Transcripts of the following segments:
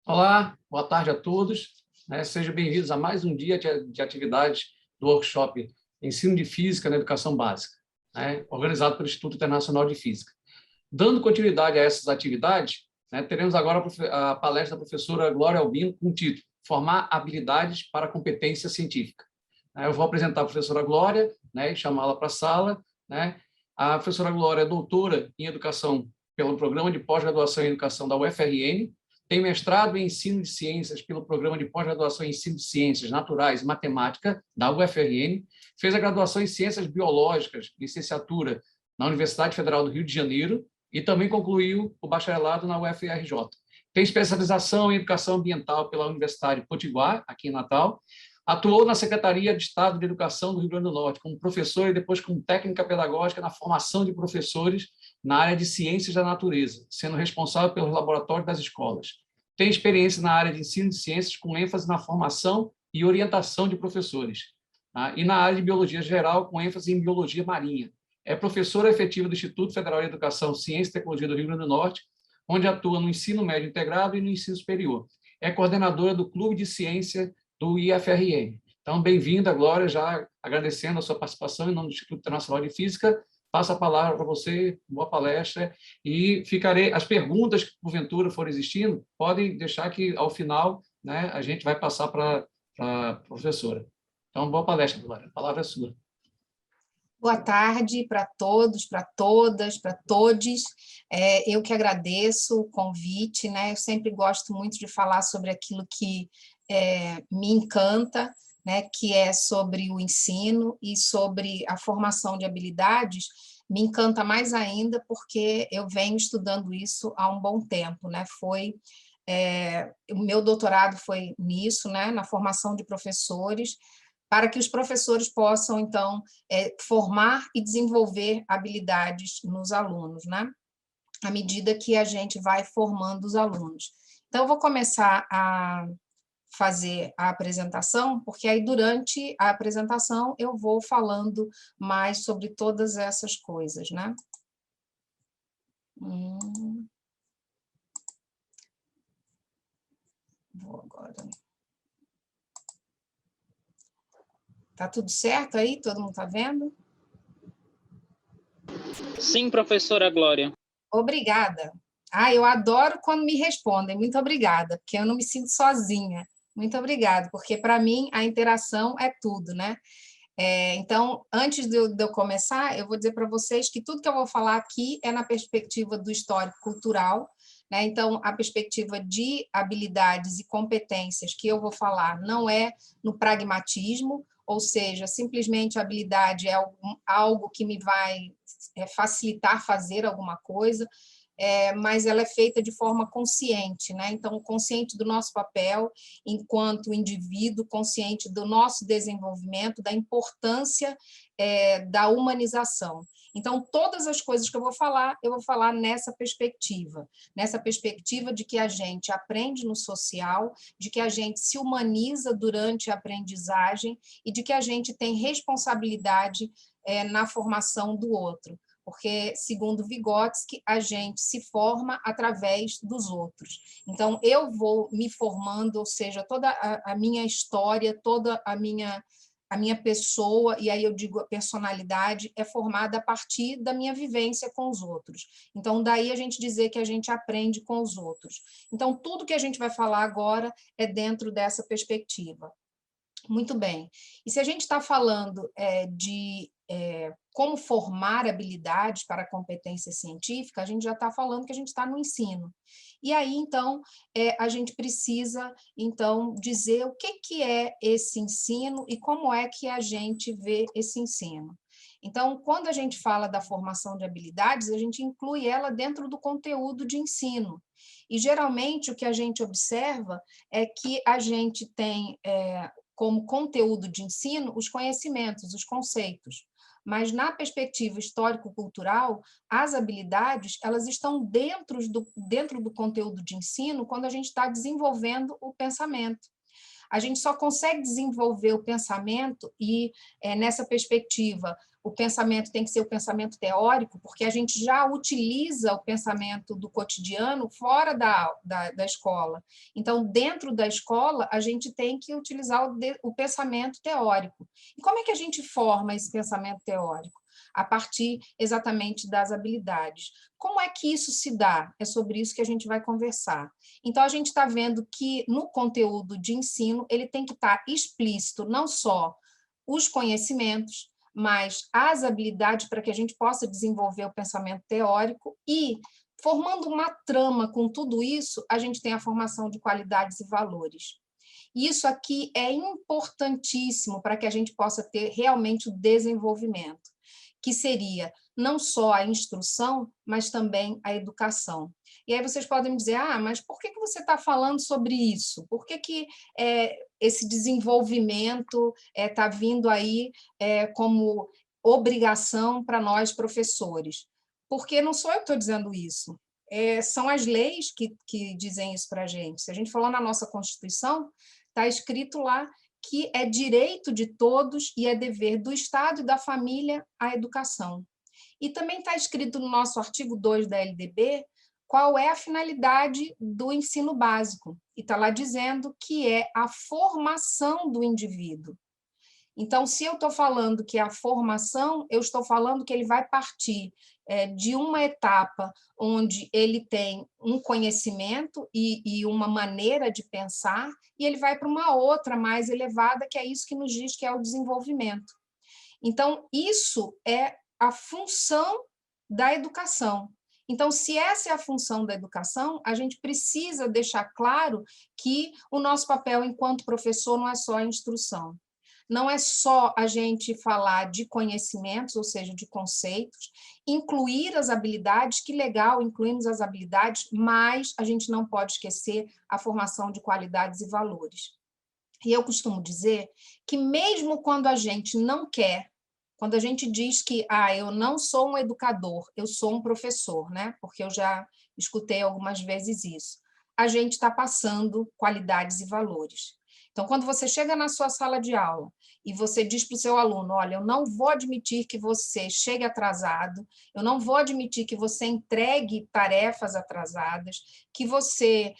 Olá, boa tarde a todos. Sejam bem-vindos a mais um dia de atividades do workshop Ensino de Física na Educação Básica, organizado pelo Instituto Internacional de Física. Dando continuidade a essas atividades, teremos agora a palestra da professora Glória Albino com o título Formar habilidades para a competência científica. Eu vou apresentar a professora Glória e chamá-la para a sala. A professora Glória é doutora em Educação pelo Programa de Pós-Graduação em Educação da UFRN, tem mestrado em Ensino de Ciências pelo Programa de Pós-Graduação em Ensino de Ciências Naturais e Matemática da UFRN, fez a graduação em Ciências Biológicas, licenciatura na Universidade Federal do Rio de Janeiro e também concluiu o bacharelado na UFRJ. Tem especialização em Educação Ambiental pela Universidade Potiguar, aqui em Natal. Atuou na Secretaria de Estado de Educação do Rio Grande do Norte como professor e depois como técnica pedagógica na formação de professores na área de Ciências da Natureza, sendo responsável pelos laboratórios das escolas. Tem experiência na área de ensino de ciências com ênfase na formação e orientação de professores. E na área de Biologia Geral, com ênfase em Biologia Marinha. É professora efetiva do Instituto Federal de Educação, Ciência e Tecnologia do Rio Grande do Norte, onde atua no ensino médio integrado e no ensino superior. É coordenadora do Clube de Ciência do IFRN. Então, bem-vinda, Glória, já agradecendo a sua participação em nome do Instituto Internacional de Física. Passo a palavra para você, boa palestra, e as perguntas que, porventura, forem existindo, podem deixar que, ao final, a gente vai passar para a professora. Então, boa palestra, Glória, a palavra é sua. Boa tarde para todos, para todas, para todes. Eu que agradeço o convite, Eu sempre gosto muito de falar sobre aquilo que me encanta, que é sobre o ensino e sobre a formação de habilidades. Me encanta mais ainda porque eu venho estudando isso há um bom tempo, o meu doutorado foi nisso, na formação de professores, para que os professores possam, então, formar e desenvolver habilidades nos alunos, à medida que a gente vai formando os alunos. Então, eu vou começar a fazer a apresentação, porque aí, durante a apresentação, eu vou falando mais sobre todas essas coisas, Vou agora... Tá tudo certo aí? Todo mundo está vendo? Sim, professora Glória. Obrigada. Eu adoro quando me respondem. Muito obrigada, porque eu não me sinto sozinha. Muito obrigada, porque para mim a interação é tudo, Então, antes de eu começar, eu vou dizer para vocês que tudo que eu vou falar aqui é na perspectiva do histórico cultural, Então, a perspectiva de habilidades e competências que eu vou falar não é no pragmatismo, ou seja, simplesmente a habilidade é algo que me vai facilitar fazer alguma coisa, mas ela é feita de forma consciente, Então, consciente do nosso papel enquanto indivíduo, consciente do nosso desenvolvimento, da importância da humanização. Então, todas as coisas que eu vou falar nessa perspectiva de que a gente aprende no social, de que a gente se humaniza durante a aprendizagem e de que a gente tem responsabilidade na formação do outro. Porque, segundo Vygotsky, a gente se forma através dos outros. Então, eu vou me formando, ou seja, toda a minha história, toda a minha pessoa, e aí eu digo a personalidade, é formada a partir da minha vivência com os outros. Então, daí a gente dizer que a gente aprende com os outros. Então, tudo que a gente vai falar agora é dentro dessa perspectiva. Muito bem. E se a gente está falando de como formar habilidades para a competência científica, a gente já está falando que a gente está no ensino. E aí, então, a gente precisa, então, dizer o que é esse ensino e como é que a gente vê esse ensino. Então, quando a gente fala da formação de habilidades, a gente inclui ela dentro do conteúdo de ensino. E, geralmente, o que a gente observa é que a gente tem como conteúdo de ensino os conhecimentos, os conceitos. Mas, na perspectiva histórico-cultural, as habilidades elas estão dentro do conteúdo de ensino quando a gente está desenvolvendo o pensamento. A gente só consegue desenvolver o pensamento e, nessa perspectiva, o pensamento tem que ser o pensamento teórico, porque a gente já utiliza o pensamento do cotidiano fora da escola. Então, dentro da escola, a gente tem que utilizar o pensamento teórico. E como é que a gente forma esse pensamento teórico? A partir exatamente das habilidades. Como é que isso se dá? É sobre isso que a gente vai conversar. Então, a gente está vendo que no conteúdo de ensino, ele tem que estar explícito não só os conhecimentos, mas as habilidades para que a gente possa desenvolver o pensamento teórico e, formando uma trama com tudo isso, a gente tem a formação de qualidades e valores. Isso aqui é importantíssimo para que a gente possa ter realmente o desenvolvimento, que seria não só a instrução, mas também a educação. E aí vocês podem me dizer, mas por que você está falando sobre isso? Por que esse desenvolvimento está vindo aí como obrigação para nós, professores? Porque não sou eu que estou dizendo isso. São as leis que dizem isso para a gente. Se a gente falou na nossa Constituição, está escrito lá que é direito de todos e é dever do Estado e da família a educação. E também está escrito no nosso artigo 2 da LDB qual é a finalidade do ensino básico. E está lá dizendo que é a formação do indivíduo. Então, se eu estou falando que é a formação, eu estou falando que ele vai partir de uma etapa onde ele tem um conhecimento e uma maneira de pensar, e ele vai para uma outra mais elevada, que é isso que nos diz que é o desenvolvimento. Então, isso é a função da educação. Então, se essa é a função da educação, a gente precisa deixar claro que o nosso papel enquanto professor não é só a instrução. Não é só a gente falar de conhecimentos, ou seja, de conceitos, incluir as habilidades, que legal, incluímos as habilidades, mas a gente não pode esquecer a formação de qualidades e valores. E eu costumo dizer que mesmo quando a gente não quer, quando a gente diz que eu não sou um educador, eu sou um professor, né? Porque eu já escutei algumas vezes isso. A gente está passando qualidades e valores. Então, quando você chega na sua sala de aula e você diz para o seu aluno, olha, eu não vou admitir que você chegue atrasado, eu não vou admitir que você entregue tarefas atrasadas, que você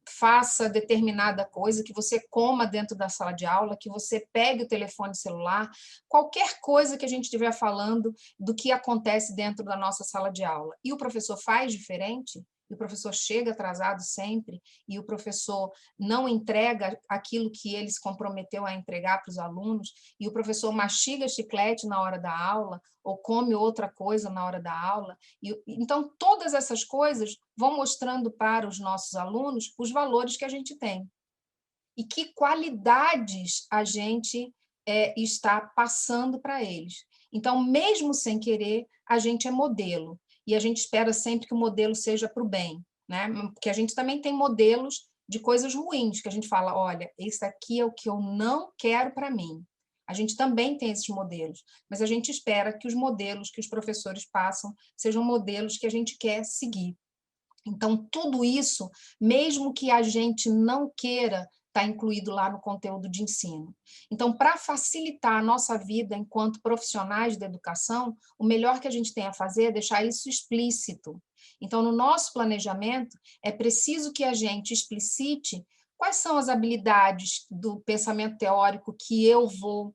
faça determinada coisa, que você coma dentro da sala de aula, que você pegue o telefone celular, qualquer coisa que a gente estiver falando do que acontece dentro da nossa sala de aula. E o professor faz diferente? E o professor chega atrasado sempre, e o professor não entrega aquilo que ele se comprometeu a entregar para os alunos, e o professor mastiga chiclete na hora da aula, ou come outra coisa na hora da aula. Então, todas essas coisas vão mostrando para os nossos alunos os valores que a gente tem. E que qualidades a gente está passando para eles. Então, mesmo sem querer, a gente é modelo. E a gente espera sempre que o modelo seja para o bem, né? Porque a gente também tem modelos de coisas ruins, que a gente fala, olha, esse aqui é o que eu não quero para mim. A gente também tem esses modelos, mas a gente espera que os modelos que os professores passam sejam modelos que a gente quer seguir. Então, tudo isso, mesmo que a gente não queira, está incluído lá no conteúdo de ensino. Então, para facilitar a nossa vida enquanto profissionais da educação, o melhor que a gente tem a fazer é deixar isso explícito. Então, no nosso planejamento, é preciso que a gente explicite quais são as habilidades do pensamento teórico que eu vou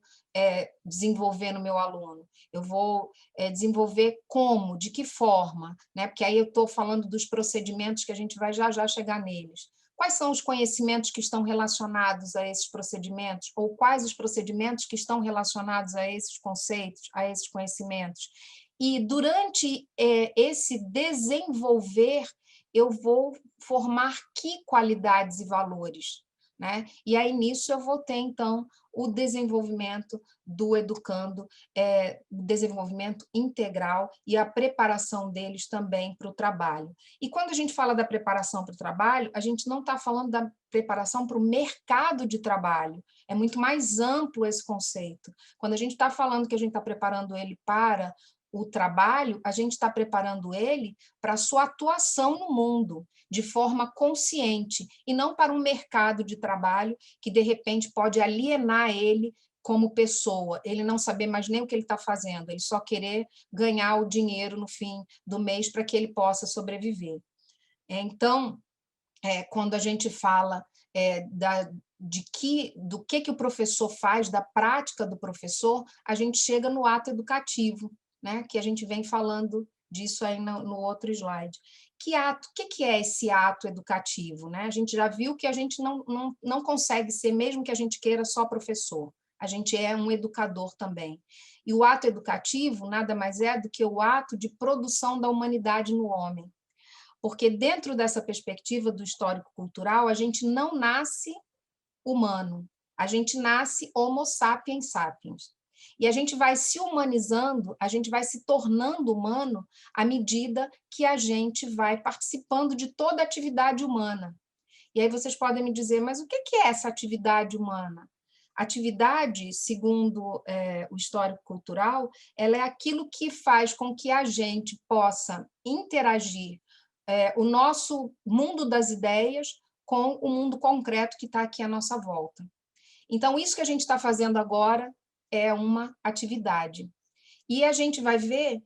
desenvolver no meu aluno. Eu vou desenvolver como, de que forma, né? Porque aí eu estou falando dos procedimentos que a gente vai já chegar neles. Quais são os conhecimentos que estão relacionados a esses procedimentos? Ou quais os procedimentos que estão relacionados a esses conceitos, a esses conhecimentos? E durante esse desenvolver, eu vou formar que qualidades e valores, né? E aí, nisso, eu vou ter, então, o desenvolvimento do educando, o desenvolvimento integral e a preparação deles também para o trabalho. E quando a gente fala da preparação para o trabalho, a gente não está falando da preparação para o mercado de trabalho, é muito mais amplo esse conceito. Quando a gente está falando que a gente está preparando ele para o trabalho, a gente está preparando ele para a sua atuação no mundo, de forma consciente, e não para um mercado de trabalho que, de repente, pode alienar ele como pessoa, ele não saber mais nem o que ele está fazendo, ele só querer ganhar o dinheiro no fim do mês para que ele possa sobreviver. Então, quando a gente fala do que o professor faz, da prática do professor, a gente chega no ato educativo, né? Que a gente vem falando disso aí no outro slide. O que é esse ato educativo? Né? A gente já viu que a gente não consegue ser, mesmo que a gente queira, só professor. A gente é um educador também. E o ato educativo nada mais é do que o ato de produção da humanidade no homem. Porque dentro dessa perspectiva do histórico-cultural, a gente não nasce humano, a gente nasce Homo sapiens sapiens. E a gente vai se humanizando, a gente vai se tornando humano à medida que a gente vai participando de toda a atividade humana. E aí vocês podem me dizer, mas o que é essa atividade humana? Atividade, segundo o histórico-cultural, ela é aquilo que faz com que a gente possa interagir o nosso mundo das ideias com o mundo concreto que está aqui à nossa volta. Então, isso que a gente está fazendo agora é uma atividade. E a gente vai ver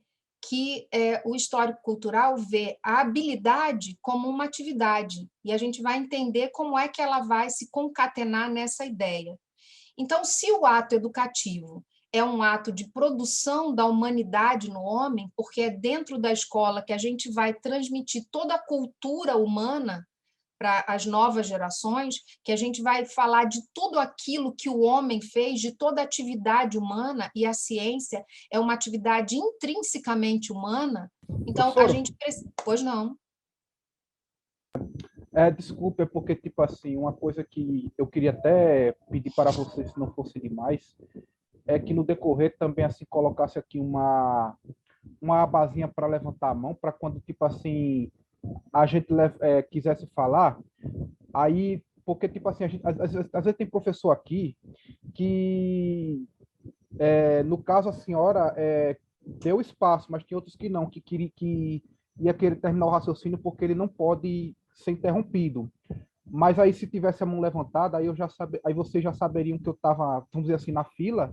que o histórico-cultural vê a habilidade como uma atividade, e a gente vai entender como é que ela vai se concatenar nessa ideia. Então, se o ato educativo é um ato de produção da humanidade no homem, porque é dentro da escola que a gente vai transmitir toda a cultura humana para as novas gerações, que a gente vai falar de tudo aquilo que o homem fez, de toda a atividade humana, e a ciência é uma atividade intrinsecamente humana, então a gente precisa... Pois não. Desculpa, é porque, tipo assim, uma coisa que eu queria até pedir para você, se não fosse demais, é que no decorrer também, assim, colocasse aqui uma abazinha para levantar a mão, para quando, tipo assim, a gente quisesse falar, aí, porque, tipo assim, às vezes tem professor aqui que, no caso, a senhora deu espaço, mas tem outros que não, que ia querer terminar o raciocínio porque ele não pode ser interrompido. Mas aí, se tivesse a mão levantada, aí vocês já saberiam que eu estava, vamos dizer assim, na fila,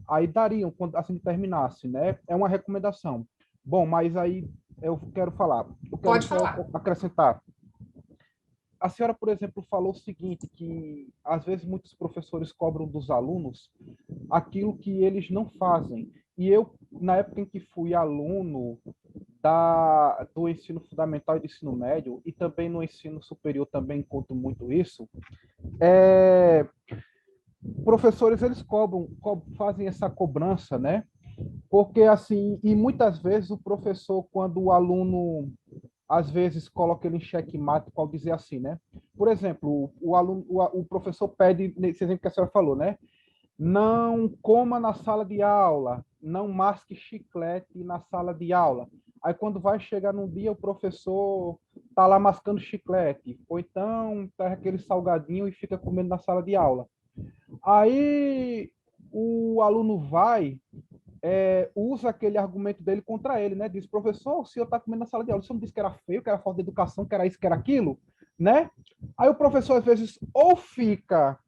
aí dariam, quando assim terminasse, né? É uma recomendação. Bom, mas aí eu quero falar. Pode falar. Acrescentar. A senhora, por exemplo, falou o seguinte, que às vezes muitos professores cobram dos alunos aquilo que eles não fazem. E eu, na época em que fui aluno do ensino fundamental e do ensino médio, e também no ensino superior também encontro muito isso, professores, eles fazem essa cobrança, né? Porque, assim, e muitas vezes o professor, quando o aluno, às vezes, coloca ele em xeque-mate, pode dizer assim, né? Por exemplo, o professor pede, nesse exemplo que a senhora falou, né? Não coma na sala de aula, não masque chiclete na sala de aula. Aí, quando vai chegar num dia, o professor está lá mascando chiclete, ou então pega aquele salgadinho e fica comendo na sala de aula. Aí, o aluno usa aquele argumento dele contra ele, né? Diz, professor, o senhor está comendo na sala de aula, o senhor não disse que era feio, que era falta de educação, que era isso, que era aquilo, né? Aí o professor, às vezes, ou fica,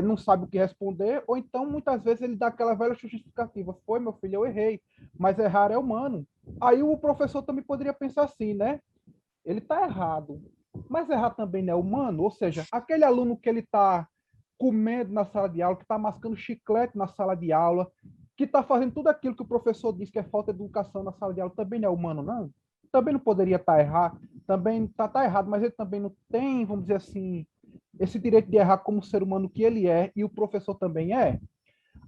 não sabe o que responder, ou então, muitas vezes, ele dá aquela velha justificativa, foi, meu filho, eu errei, mas errar é humano. Aí o professor também poderia pensar assim, né? Ele está errado, mas errar também não é humano, ou seja, aquele aluno que ele está comendo na sala de aula, que está mascando chiclete na sala de aula, que está fazendo tudo aquilo que o professor diz que é falta de educação na sala de aula, também não é humano, não? Também não poderia estar errado, também está errado, mas ele também não tem, vamos dizer assim, esse direito de errar como ser humano que ele é, e o professor também é.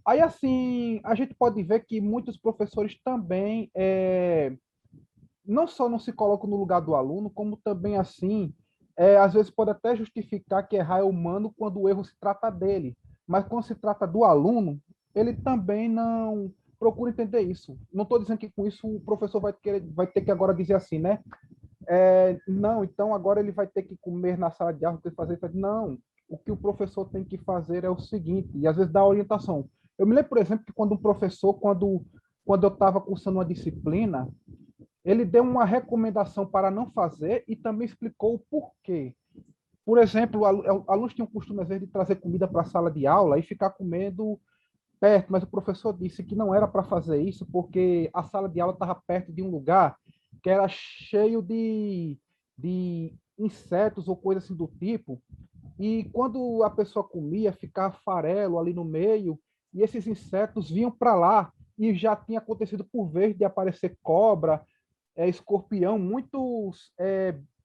Aí, assim, a gente pode ver que muitos professores também não só não se colocam no lugar do aluno, como também, assim, às vezes pode até justificar que errar é humano quando o erro se trata dele, mas quando se trata do aluno, ele também não procura entender isso. Não estou dizendo que com isso o professor vai ter que agora dizer assim, né? Não, então agora ele vai ter que comer na sala de aula, fazer. Não, o que o professor tem que fazer é o seguinte, e às vezes dá orientação. Eu me lembro, por exemplo, que quando um professor, quando eu estava cursando uma disciplina, ele deu uma recomendação para não fazer e também explicou o porquê. Por exemplo, alunos tinham o costume, às vezes, de trazer comida para a sala de aula e ficar comendo perto, mas o professor disse que não era para fazer isso porque a sala de aula estava perto de um lugar que era cheio de insetos ou coisa assim do tipo, e quando a pessoa comia, ficava farelo ali no meio, e esses insetos vinham para lá, e já tinha acontecido por vez de aparecer cobra, escorpião,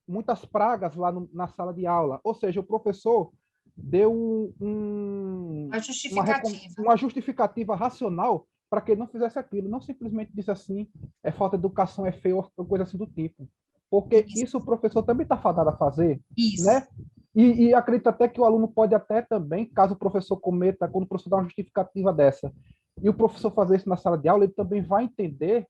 muitas pragas lá na sala de aula. Ou seja, o professor deu A justificativa. uma justificativa racional para que ele não fizesse aquilo. Não simplesmente disse assim, é falta de educação, é feio, ou coisa assim do tipo. Porque isso o professor também está fadado a fazer, Isso. né? E acredito até que o aluno pode até também, caso o professor cometa, quando o professor dá uma justificativa dessa, e o professor fazer isso na sala de aula, ele também vai entender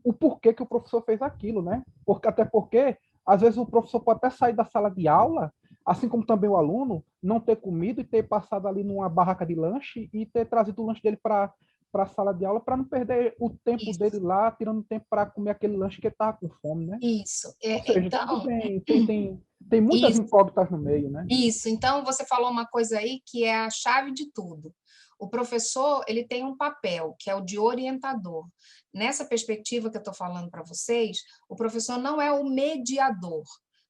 o porquê que o professor fez aquilo, né? Até porque, às vezes, o professor pode até sair da sala de aula, assim como também o aluno, não ter comido e ter passado ali numa barraca de lanche e ter trazido o lanche dele para a sala de aula para não perder o tempo Isso. dele lá, tirando tempo para comer aquele lanche que ele estava com fome, né? Isso. Ou seja, tudo Então, tem muitas isso. incógnitas no meio, né? Isso, então você falou uma coisa aí que é a chave de tudo. O professor, ele tem um papel, que é o de orientador. Nessa perspectiva que eu estou falando para vocês, o professor não é o mediador,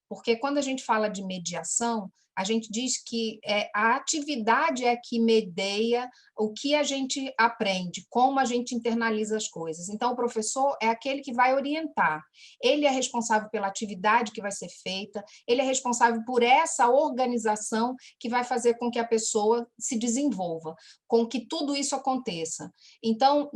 porque quando a gente fala de mediação, a gente diz que a atividade é que medeia o que a gente aprende, como a gente internaliza as coisas. Então, o professor é aquele que vai orientar. Ele é responsável pela atividade que vai ser feita, ele é responsável por essa organização que vai fazer com que a pessoa se desenvolva, com que tudo isso aconteça. Então,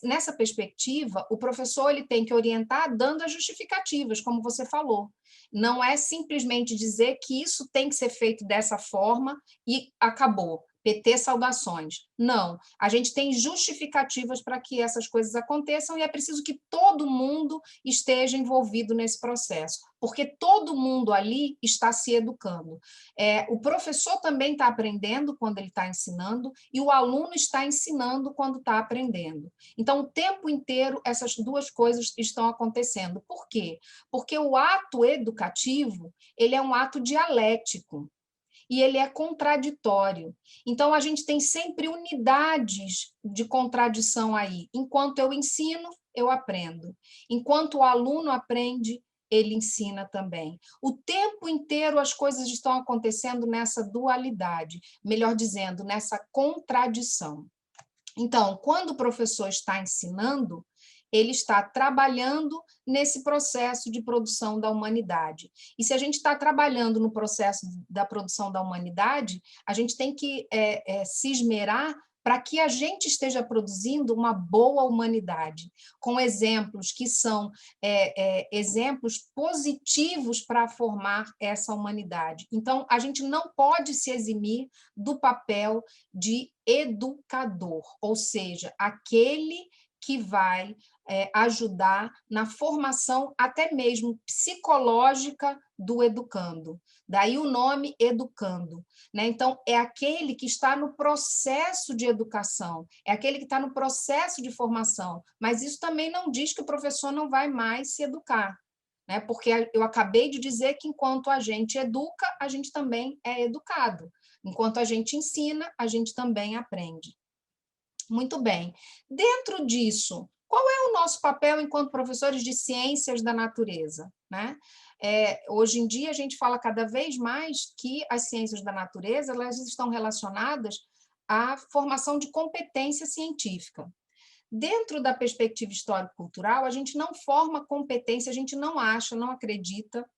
nessa perspectiva, o professor ele tem que orientar dando as justificativas, como você falou. Não é simplesmente dizer que isso tem que ser feito dessa forma e acabou. PT saudações. Não, a gente tem justificativas para que essas coisas aconteçam e é preciso que todo mundo esteja envolvido nesse processo, porque todo mundo ali está se educando. O professor também está aprendendo quando ele está ensinando e o aluno está ensinando quando está aprendendo. Então, o tempo inteiro, essas duas coisas estão acontecendo. Por quê? Porque o ato educativo, ele é um ato dialético e ele é contraditório. Então, a gente tem sempre unidades de contradição aí. Enquanto eu ensino, eu aprendo. Enquanto o aluno aprende, ele ensina também. O tempo inteiro as coisas estão acontecendo nessa dualidade, melhor dizendo, nessa contradição. Então, quando o professor está ensinando, ele está trabalhando nesse processo de produção da humanidade. E se a gente está trabalhando no processo da produção da humanidade, a gente tem que se esmerar para que a gente esteja produzindo uma boa humanidade, com exemplos que são exemplos positivos para formar essa humanidade. Então, a gente não pode se eximir do papel de educador, ou seja, aquele que vai ajudar na formação até mesmo psicológica do educando. Daí o nome educando, né? Então, é aquele que está no processo de educação, é aquele que está no processo de formação, mas isso também não diz que o professor não vai mais se educar, né? Porque eu acabei de dizer que enquanto a gente educa, a gente também é educado. Enquanto a gente ensina, a gente também aprende. Muito bem. Dentro disso, qual é o nosso papel enquanto professores de ciências da natureza, né? Hoje em dia, a gente fala cada vez mais que as ciências da natureza elas estão relacionadas à formação de competência científica. Dentro da perspectiva histórico-cultural, a gente não forma competência, a gente não acha, não acredita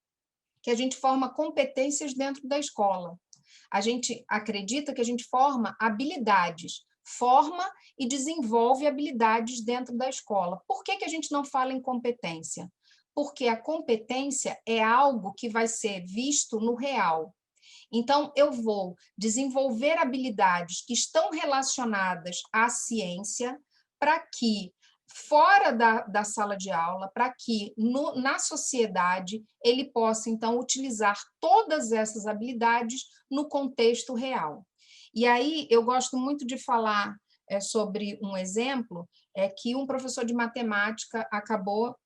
que a gente forma competências dentro da escola. A gente acredita que a gente forma habilidades, forma e desenvolve habilidades dentro da escola. Por que a gente não fala em competência? Porque a competência é algo que vai ser visto no real. Então, eu vou desenvolver habilidades que estão relacionadas à ciência para que, fora da sala de aula, para que na sociedade ele possa, então, utilizar todas essas habilidades no contexto real. E aí, eu gosto muito de falar sobre um exemplo que um professor de matemática acabou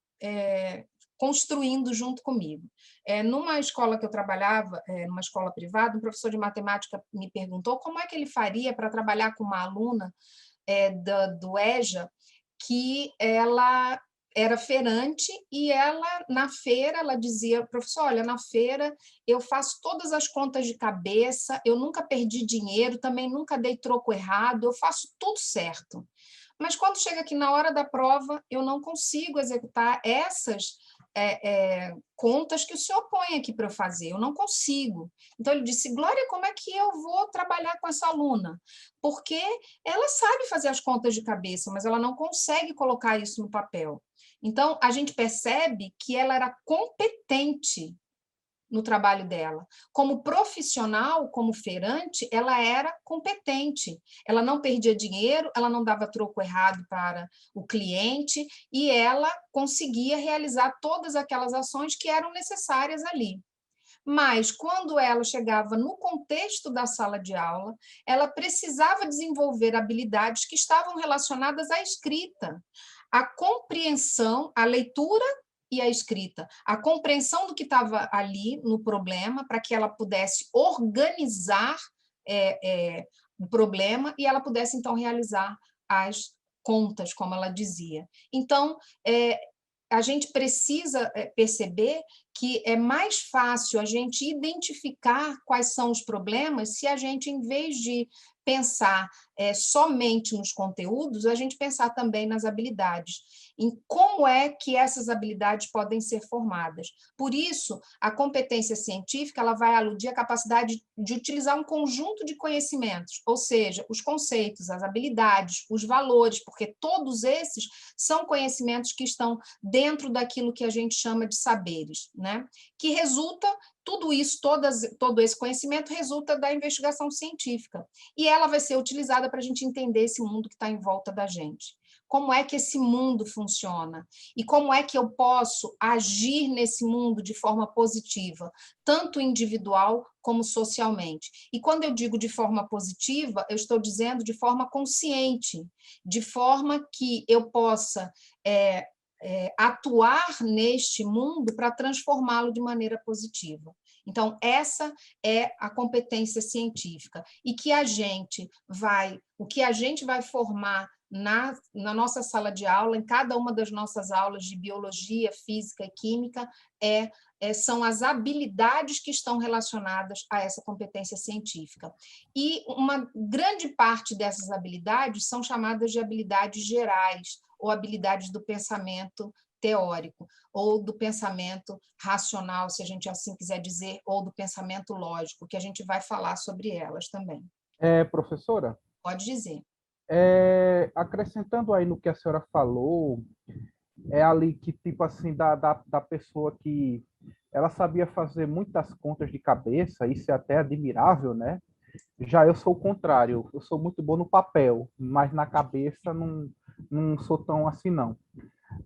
construindo junto comigo. Numa escola que eu trabalhava, numa escola privada, um professor de matemática me perguntou como é que ele faria para trabalhar com uma aluna do EJA, que ela era feirante e ela, na feira, ela dizia, professor, olha, na feira eu faço todas as contas de cabeça, eu nunca perdi dinheiro, também nunca dei troco errado, eu faço tudo certo. Mas quando chega aqui na hora da prova, eu não consigo executar essas contas que o senhor põe aqui para eu fazer, eu não consigo. Então, ele disse, Glória, como é que eu vou trabalhar com essa aluna? Porque ela sabe fazer as contas de cabeça, mas ela não consegue colocar isso no papel. Então, a gente percebe que ela era competente no trabalho dela. Como profissional, como feirante, ela era competente. Ela não perdia dinheiro, ela não dava troco errado para o cliente e ela conseguia realizar todas aquelas ações que eram necessárias ali. Mas, quando ela chegava no contexto da sala de aula, ela precisava desenvolver habilidades que estavam relacionadas à escrita, à compreensão, à leitura e à escrita, a compreensão do que estava ali no problema, para que ela pudesse organizar o problema e ela pudesse, então, realizar as contas, como ela dizia. Então, a gente precisa perceber que é mais fácil a gente identificar quais são os problemas se a gente, em vez de pensar somente nos conteúdos, a gente pensar também nas habilidades, em como é que essas habilidades podem ser formadas. Por isso, a competência científica ela vai aludir à capacidade de utilizar um conjunto de conhecimentos, ou seja, os conceitos, as habilidades, os valores, porque todos esses são conhecimentos que estão dentro daquilo que a gente chama de saberes, né? Que resulta, tudo isso, todo esse conhecimento resulta da investigação científica. E ela vai ser utilizada para a gente entender esse mundo que está em volta da gente. Como é que esse mundo funciona? E como é que eu posso agir nesse mundo de forma positiva, tanto individual como socialmente? E quando eu digo de forma positiva, eu estou dizendo de forma consciente, de forma que eu possa atuar neste mundo para transformá-lo de maneira positiva. Então, essa é a competência científica. E que o que a gente vai formar na nossa sala de aula, em cada uma das nossas aulas de biologia, física e química, são as habilidades que estão relacionadas a essa competência científica. E uma grande parte dessas habilidades são chamadas de habilidades gerais, ou habilidades do pensamento teórico, ou do pensamento racional, se a gente assim quiser dizer, ou do pensamento lógico, que a gente vai falar sobre elas também. Professora? Pode dizer. Acrescentando aí no que a senhora falou, ali que, tipo assim, da pessoa que ela sabia fazer muitas contas de cabeça, isso é até admirável, né? Já eu sou o contrário, eu sou muito bom no papel, mas na cabeça não sou tão assim, não.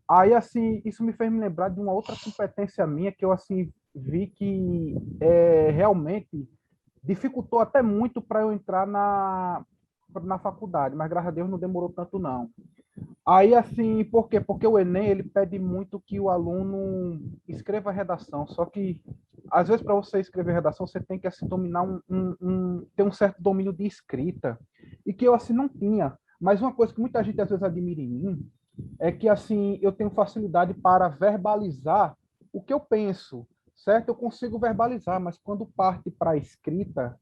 Aí, assim, isso me fez me lembrar de uma outra competência minha que eu, assim, vi que realmente dificultou até muito para eu entrar na faculdade, mas graças a Deus não demorou tanto, não. Aí, assim, por quê? Porque o Enem, ele pede muito que o aluno escreva redação, só que, às vezes, para você escrever redação, você tem que, assim, dominar ter um certo domínio de escrita, e que eu, assim, não tinha. Mas uma coisa que muita gente, às vezes, admira em mim, é que, assim, eu tenho facilidade para verbalizar o que eu penso, certo? Eu consigo verbalizar, mas quando parte para a escrita,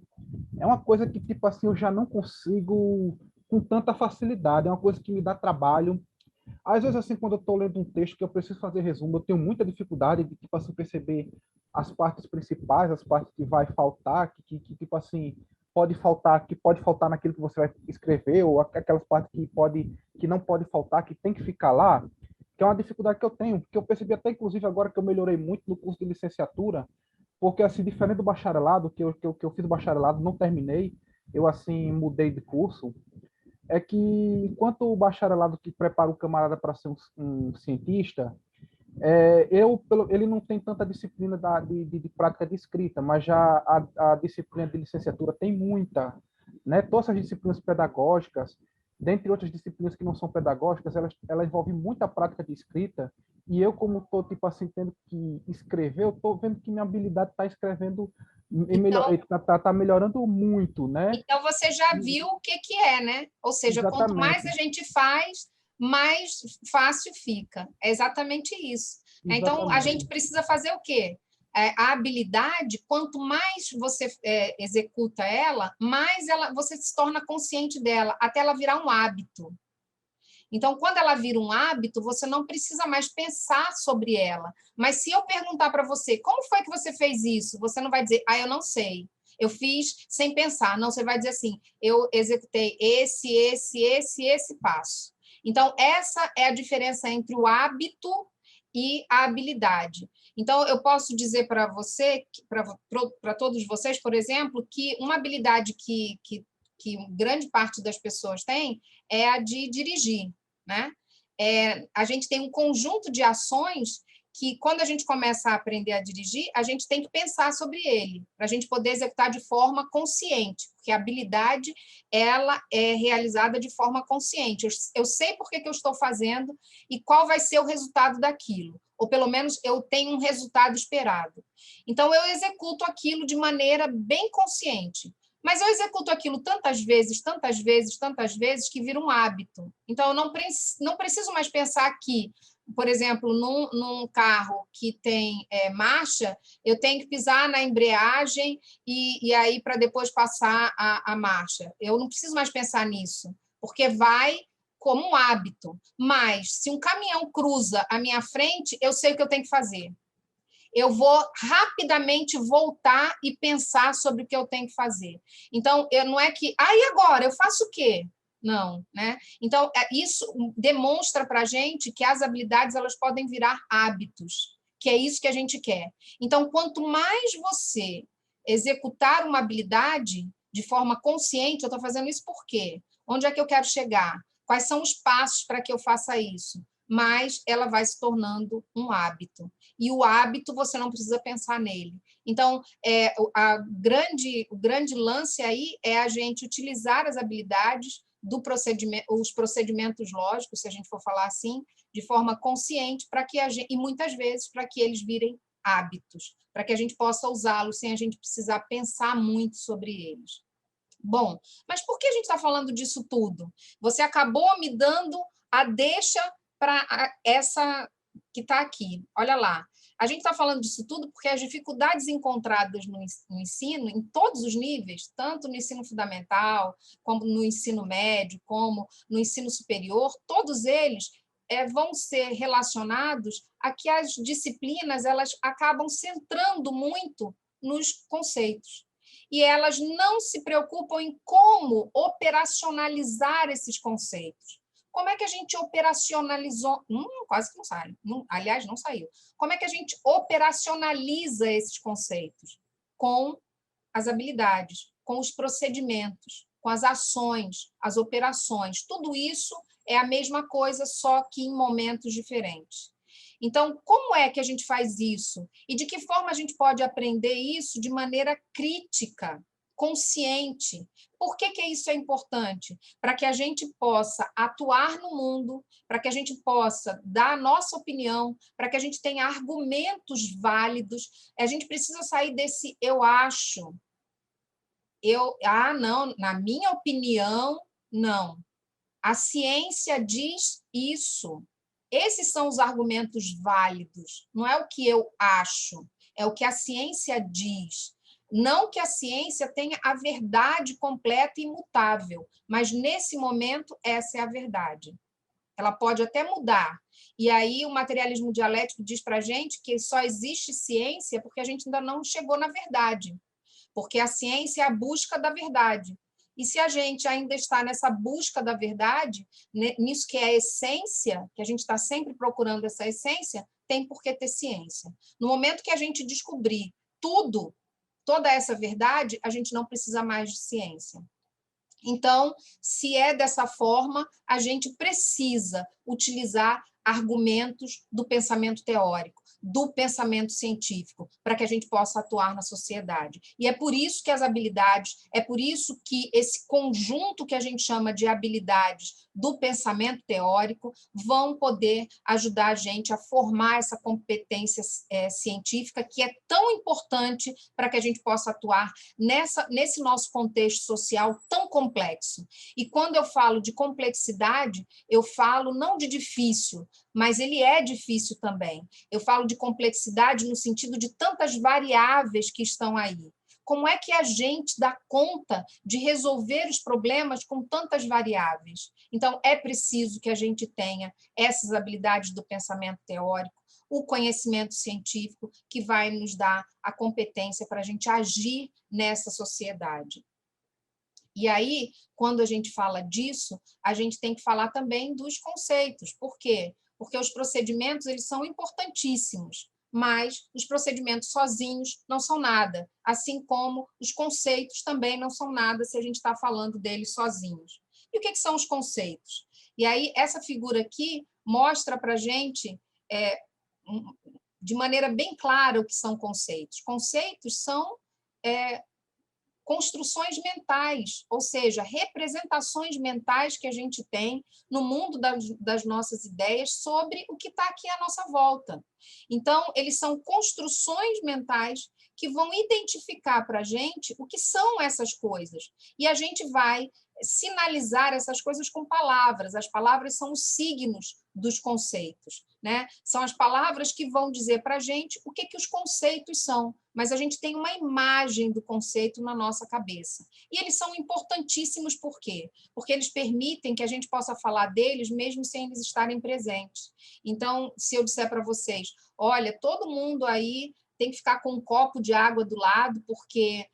é uma coisa que, tipo assim, eu já não consigo com tanta facilidade, é uma coisa que me dá trabalho. Às vezes, assim, quando eu estou lendo um texto que eu preciso fazer resumo, eu tenho muita dificuldade de, tipo assim, perceber as partes principais, as partes que vai faltar, que tipo assim, que pode faltar naquilo que você vai escrever, ou aquelas partes que não pode faltar, que tem que ficar lá, que é uma dificuldade que eu tenho, que eu percebi até, inclusive, agora que eu melhorei muito no curso de licenciatura, porque, assim, diferente do bacharelado, que eu fiz o bacharelado, não terminei, eu, assim, mudei de curso, é que enquanto o bacharelado que prepara o camarada para ser um cientista, ele não tem tanta disciplina de prática de escrita, mas já a disciplina de licenciatura tem muita, né? Todas as disciplinas pedagógicas, dentre outras disciplinas que não são pedagógicas, ela envolve muita prática de escrita, E eu, como estou, tipo assim, tendo que escrever, eu estou vendo que minha habilidade está escrevendo, tá melhorando muito, né? Então, você já viu o que é, né? Ou seja, quanto mais Exatamente, a gente faz, mais fácil fica. É exatamente isso. Então, a gente exatamente. precisa fazer o quê? A habilidade, quanto mais você executa ela, mais você se torna consciente dela, até ela virar um hábito. Então, quando ela vira um hábito, você não precisa mais pensar sobre ela. Mas se eu perguntar para você, como foi que você fez isso? Você não vai dizer, eu não sei. Eu fiz sem pensar. Não, você vai dizer assim, eu executei esse passo. Então, essa é a diferença entre o hábito e a habilidade. Então, eu posso dizer para você, para todos vocês, por exemplo, que uma habilidade que grande parte das pessoas tem é a de dirigir, né? A gente tem um conjunto de ações que, quando a gente começa a aprender a dirigir, a gente tem que pensar sobre ele, para a gente poder executar de forma consciente, porque a habilidade ela é realizada de forma consciente. Eu sei por que eu estou fazendo e qual vai ser o resultado daquilo, ou pelo menos eu tenho um resultado esperado. Então, eu executo aquilo de maneira bem consciente. Mas eu executo aquilo tantas vezes, que vira um hábito. Então, eu não preciso mais pensar que, por exemplo, num carro que tem marcha, eu tenho que pisar na embreagem e aí para depois passar a marcha. Eu não preciso mais pensar nisso, porque vai como um hábito. Mas, se um caminhão cruza a minha frente, eu sei o que eu tenho que fazer. Eu vou rapidamente voltar e pensar sobre o que eu tenho que fazer. Então, não é que, e agora? Eu faço o quê? Não, né? Então, isso demonstra para a gente que as habilidades elas podem virar hábitos, que é isso que a gente quer. Então, quanto mais você executar uma habilidade de forma consciente, eu estou fazendo isso por quê? Onde é que eu quero chegar? Quais são os passos para que eu faça isso? Mas ela vai se tornando um hábito. E o hábito, você não precisa pensar nele. Então, o grande lance aí é a gente utilizar as habilidades os procedimentos lógicos, se a gente for falar assim, de forma consciente, para que e muitas vezes para que eles virem hábitos, para que a gente possa usá-los sem a gente precisar pensar muito sobre eles. Bom, mas por que a gente está falando disso tudo? Você acabou me dando a deixa para essa que está aqui. Olha lá. A gente está falando disso tudo porque as dificuldades encontradas no ensino, em todos os níveis, tanto no ensino fundamental, como no ensino médio, como no ensino superior, todos eles vão ser relacionados a que as disciplinas elas acabam centrando muito nos conceitos. E elas não se preocupam em como operacionalizar esses conceitos. Como é que a gente operacionalizou? Quase que não sai. Aliás, não saiu. Como é que a gente operacionaliza esses conceitos? Com as habilidades, com os procedimentos, com as ações, as operações. Tudo isso é a mesma coisa, só que em momentos diferentes. Então, como é que a gente faz isso? E de que forma a gente pode aprender isso de maneira crítica, consciente? Por que isso é importante? Para que a gente possa atuar no mundo, para que a gente possa dar a nossa opinião, para que a gente tenha argumentos válidos. A gente precisa sair desse eu acho. Não, na minha opinião, não. A ciência diz isso. Esses são os argumentos válidos, não é o que eu acho, é o que a ciência diz. Não que a ciência tenha a verdade completa e imutável, mas nesse momento essa é a verdade. Ela pode até mudar. E aí o materialismo dialético diz para a gente que só existe ciência porque a gente ainda não chegou na verdade, porque a ciência é a busca da verdade. E se a gente ainda está nessa busca da verdade, nisso que é a essência, que a gente está sempre procurando essa essência, tem por que ter ciência. No momento que a gente descobrir toda essa verdade, a gente não precisa mais de ciência. Então, se é dessa forma, a gente precisa utilizar argumentos do pensamento teórico. do pensamento científico, para que a gente possa atuar na sociedade. E é por isso que as habilidades, é por isso que esse conjunto que a gente chama de habilidades do pensamento teórico vão poder ajudar a gente a formar essa competência científica que é tão importante para que a gente possa atuar nesse nosso contexto social tão complexo. E quando eu falo de complexidade, eu falo não de difícil, mas ele é difícil também. Eu falo de complexidade no sentido de tantas variáveis que estão aí. Como é que a gente dá conta de resolver os problemas com tantas variáveis? Então, é preciso que a gente tenha essas habilidades do pensamento teórico, o conhecimento científico, que vai nos dar a competência para a gente agir nessa sociedade. E aí, quando a gente fala disso, a gente tem que falar também dos conceitos. Por quê? Porque os procedimentos eles são importantíssimos, mas os procedimentos sozinhos não são nada, assim como os conceitos também não são nada se a gente está falando deles sozinhos. E o que são os conceitos? E aí, essa figura aqui mostra para a gente, de maneira bem clara, o que são conceitos. Conceitos são construções mentais, ou seja, representações mentais que a gente tem no mundo das nossas ideias sobre o que está aqui à nossa volta. Então, eles são construções mentais que vão identificar para a gente o que são essas coisas. E a gente vai sinalizar essas coisas com palavras. As palavras são os signos dos conceitos, né? São as palavras que vão dizer para a gente o que os conceitos são, mas a gente tem uma imagem do conceito na nossa cabeça. E eles são importantíssimos por quê? Porque eles permitem que a gente possa falar deles mesmo sem eles estarem presentes. Então, se eu disser para vocês, olha, todo mundo aí tem que ficar com um copo de água do lado, porque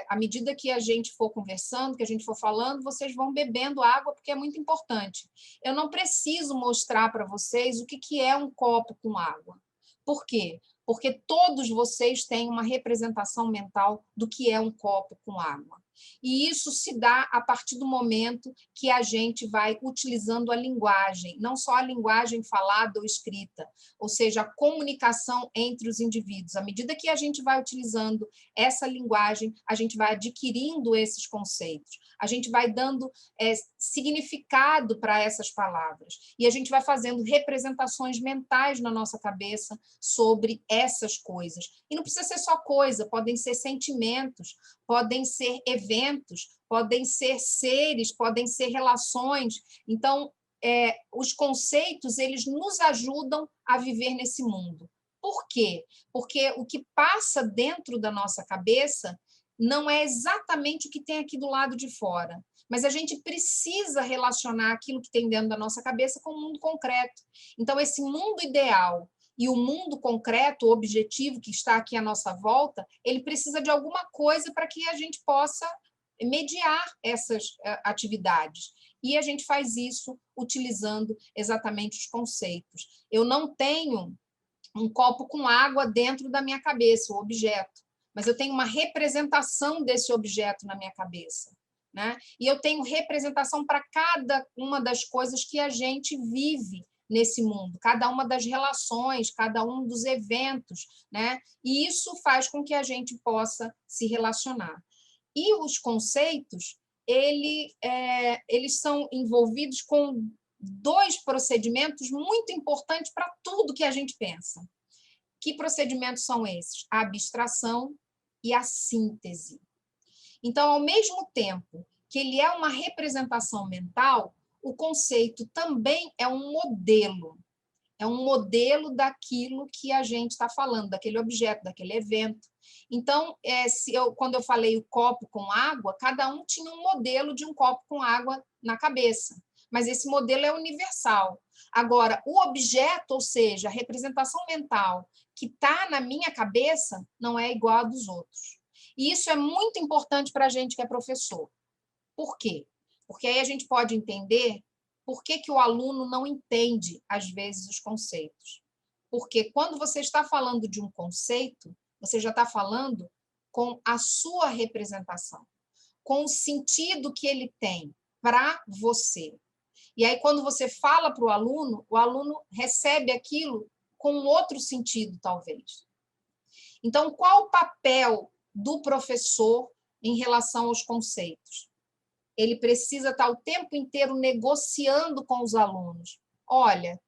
à medida que a gente for conversando, que a gente for falando, vocês vão bebendo água, porque é muito importante. Eu não preciso mostrar para vocês o que é um copo com água. Por quê? Porque todos vocês têm uma representação mental do que é um copo com água. E isso se dá a partir do momento que a gente vai utilizando a linguagem, não só a linguagem falada ou escrita, ou seja, a comunicação entre os indivíduos. À medida que a gente vai utilizando essa linguagem, a gente vai adquirindo esses conceitos, a gente vai dando significado para essas palavras, e a gente vai fazendo representações mentais na nossa cabeça sobre essas coisas. E não precisa ser só coisa, podem ser sentimentos, podem ser eventos, podem ser seres, podem ser relações. Então, os conceitos, eles nos ajudam a viver nesse mundo. Por quê? Porque o que passa dentro da nossa cabeça não é exatamente o que tem aqui do lado de fora, mas a gente precisa relacionar aquilo que tem dentro da nossa cabeça com o mundo concreto. Então, esse mundo ideal e o mundo concreto, o objetivo que está aqui à nossa volta, ele precisa de alguma coisa para que a gente possa mediar essas atividades. E a gente faz isso utilizando exatamente os conceitos. Eu não tenho um copo com água dentro da minha cabeça, o objeto, mas eu tenho uma representação desse objeto na minha cabeça, né? E eu tenho representação para cada uma das coisas que a gente vive nesse mundo, cada uma das relações, cada um dos eventos, né? E isso faz com que a gente possa se relacionar. E os conceitos, eles são envolvidos com dois procedimentos muito importantes para tudo que a gente pensa. Que procedimentos são esses? A abstração e a síntese. Então, ao mesmo tempo que ele é uma representação mental, o conceito também é um modelo. É um modelo daquilo que a gente está falando, daquele objeto, daquele evento. Então, quando eu falei o copo com água, cada um tinha um modelo de um copo com água na cabeça. Mas esse modelo é universal. Agora, o objeto, ou seja, a representação mental que está na minha cabeça, não é igual a dos outros. E isso é muito importante para a gente que é professor. Por quê? Porque aí a gente pode entender por que o aluno não entende, às vezes, os conceitos. Porque quando você está falando de um conceito, você já está falando com a sua representação, com o sentido que ele tem para você. E aí, quando você fala para o aluno recebe aquilo com outro sentido, talvez. Então, qual o papel do professor em relação aos conceitos? Ele precisa estar o tempo inteiro negociando com os alunos. Olha,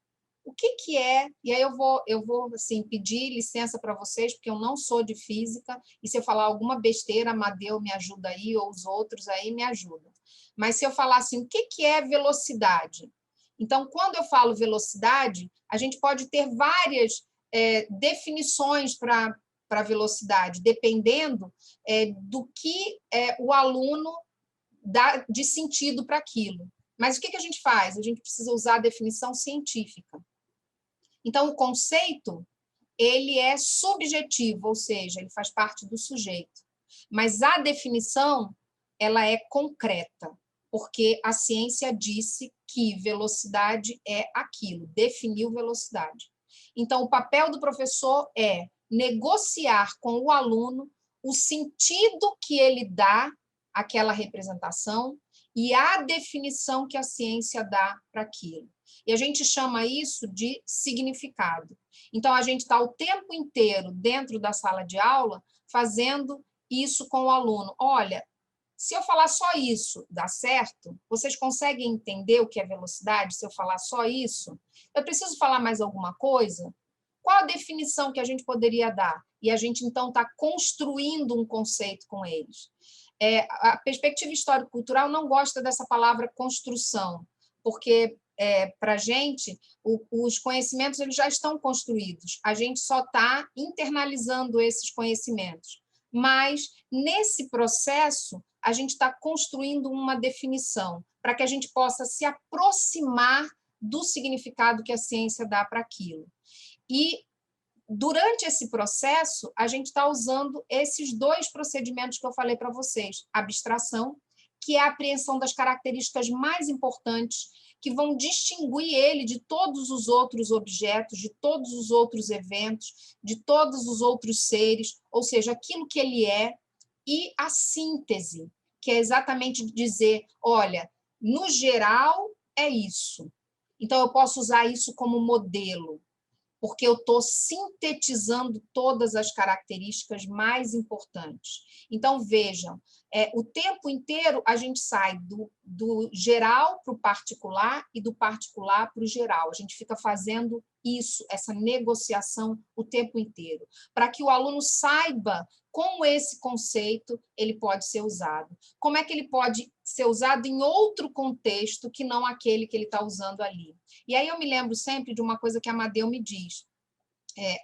o que é? E aí eu vou assim, pedir licença para vocês, porque eu não sou de física, e se eu falar alguma besteira, Amadeu me ajuda aí, ou os outros aí me ajudam. Mas se eu falar assim, o que é velocidade? Então, quando eu falo velocidade, a gente pode ter várias definições para velocidade, dependendo do que o aluno dá de sentido para aquilo. Mas o que a gente faz? A gente precisa usar a definição científica. Então, o conceito, ele é subjetivo, ou seja, ele faz parte do sujeito. Mas a definição, ela é concreta, porque a ciência disse que velocidade é aquilo, definiu velocidade. Então, o papel do professor é negociar com o aluno o sentido que ele dá àquela representação e a definição que a ciência dá para aquilo. E a gente chama isso de significado. Então, a gente está o tempo inteiro dentro da sala de aula fazendo isso com o aluno. Olha, se eu falar só isso, dá certo? Vocês conseguem entender o que é velocidade se eu falar só isso? Eu preciso falar mais alguma coisa? Qual a definição que a gente poderia dar? E a gente, então, está construindo um conceito com eles. A perspectiva histórico-cultural não gosta dessa palavra construção, porque, para a gente, os conhecimentos eles já estão construídos, a gente só está internalizando esses conhecimentos. Mas, nesse processo, a gente está construindo uma definição para que a gente possa se aproximar do significado que a ciência dá para aquilo. E, durante esse processo, a gente está usando esses dois procedimentos que eu falei para vocês. Abstração, que é a apreensão das características mais importantes, que vão distinguir ele de todos os outros objetos, de todos os outros eventos, de todos os outros seres, ou seja, aquilo que ele é, e a síntese, que é exatamente dizer, olha, no geral é isso. Então, eu posso usar isso como modelo, porque eu estou sintetizando todas as características mais importantes. Então, vejam, o tempo inteiro a gente sai do geral para o particular e do particular para o geral. A gente fica fazendo isso, essa negociação o tempo inteiro, para que o aluno saiba como esse conceito ele pode ser usado. Como é que ele pode ser usado em outro contexto que não aquele que ele está usando ali. E aí eu me lembro sempre de uma coisa que a Amadeu me diz.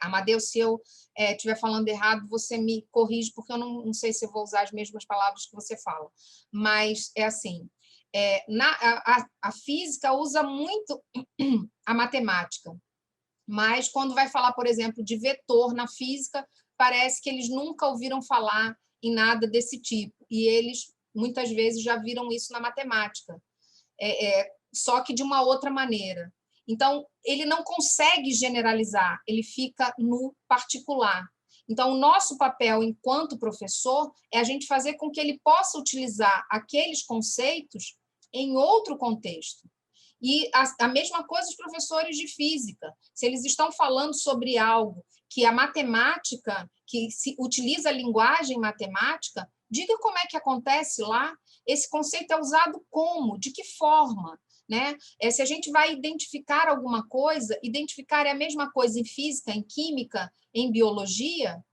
Amadeu, se eu estiver falando errado, você me corrige, porque eu não sei se eu vou usar as mesmas palavras que você fala. Mas é assim, a física usa muito a matemática, mas quando vai falar, por exemplo, de vetor na física, parece que eles nunca ouviram falar em nada desse tipo, e eles muitas vezes já viram isso na matemática, só que de uma outra maneira. Então, ele não consegue generalizar, ele fica no particular. Então, o nosso papel enquanto professor é a gente fazer com que ele possa utilizar aqueles conceitos em outro contexto. E a mesma coisa os professores de física. Se eles estão falando sobre algo que a matemática, que se utiliza a linguagem matemática, diga como é que acontece lá. Esse conceito é usado como? De que forma? Né? Se a gente vai identificar alguma coisa, identificar é a mesma coisa em física, em química, em biologia.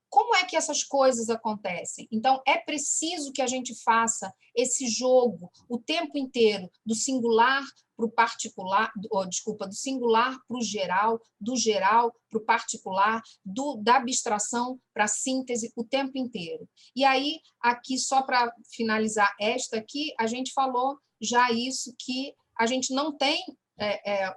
Como é que essas coisas acontecem? Então, é preciso que a gente faça esse jogo o tempo inteiro, do singular para o particular, do singular para o geral, do geral para o particular, da abstração para a síntese o tempo inteiro. E aí, aqui, só para finalizar esta aqui, a gente falou já isso, que a gente não tem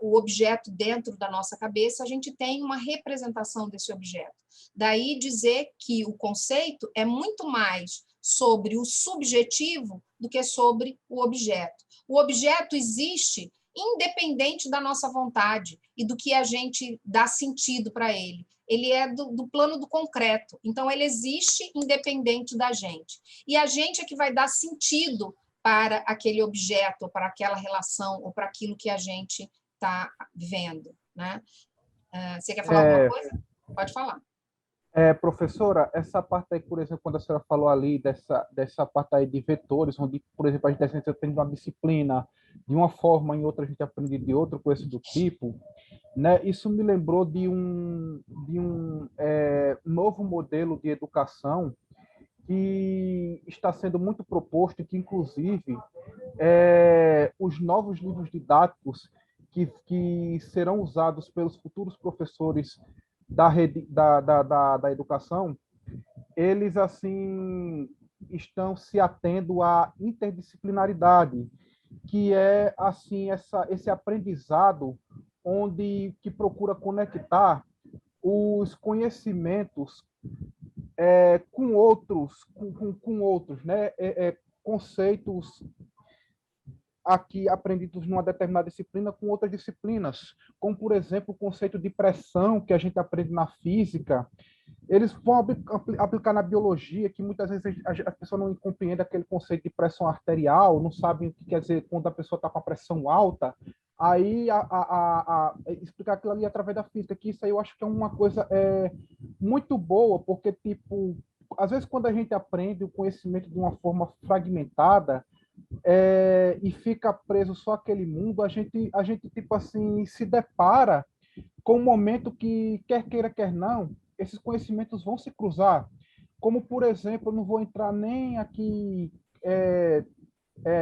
o objeto dentro da nossa cabeça, a gente tem uma representação desse objeto. Daí dizer que o conceito é muito mais sobre o subjetivo do que sobre o objeto. O objeto existe independente da nossa vontade e do que a gente dá sentido para ele. Ele é do plano do concreto, então ele existe independente da gente. E a gente é que vai dar sentido para aquele objeto, ou para aquela relação, ou para aquilo que a gente está vendo, né? Você quer falar alguma coisa? Pode falar. Professora, essa parte aí, por exemplo, quando a senhora falou ali dessa parte aí de vetores, onde, por exemplo, a gente aprende uma disciplina de uma forma, em outra a gente aprende de outra, coisa do tipo, né? Isso me lembrou de um novo modelo de educação que está sendo muito proposto e que, inclusive, os novos livros didáticos que serão usados pelos futuros professores da rede da educação, eles assim estão se atendo à interdisciplinaridade, que é assim esse aprendizado que procura conectar os conhecimentos com outros, né? Conceitos aqui aprendidos numa determinada disciplina com outras disciplinas, como, por exemplo, o conceito de pressão que a gente aprende na física, eles vão aplicar na biologia, que muitas vezes a pessoa não compreende aquele conceito de pressão arterial, não sabe o que quer dizer quando a pessoa está com a pressão alta, aí explicar aquilo ali através da física, que isso aí eu acho que é uma coisa muito boa, porque, tipo, às vezes quando a gente aprende o conhecimento de uma forma fragmentada, e fica preso só aquele mundo, a gente tipo assim, se depara com um momento que, quer queira, quer não, esses conhecimentos vão se cruzar. Como, por exemplo, eu não vou entrar nem aqui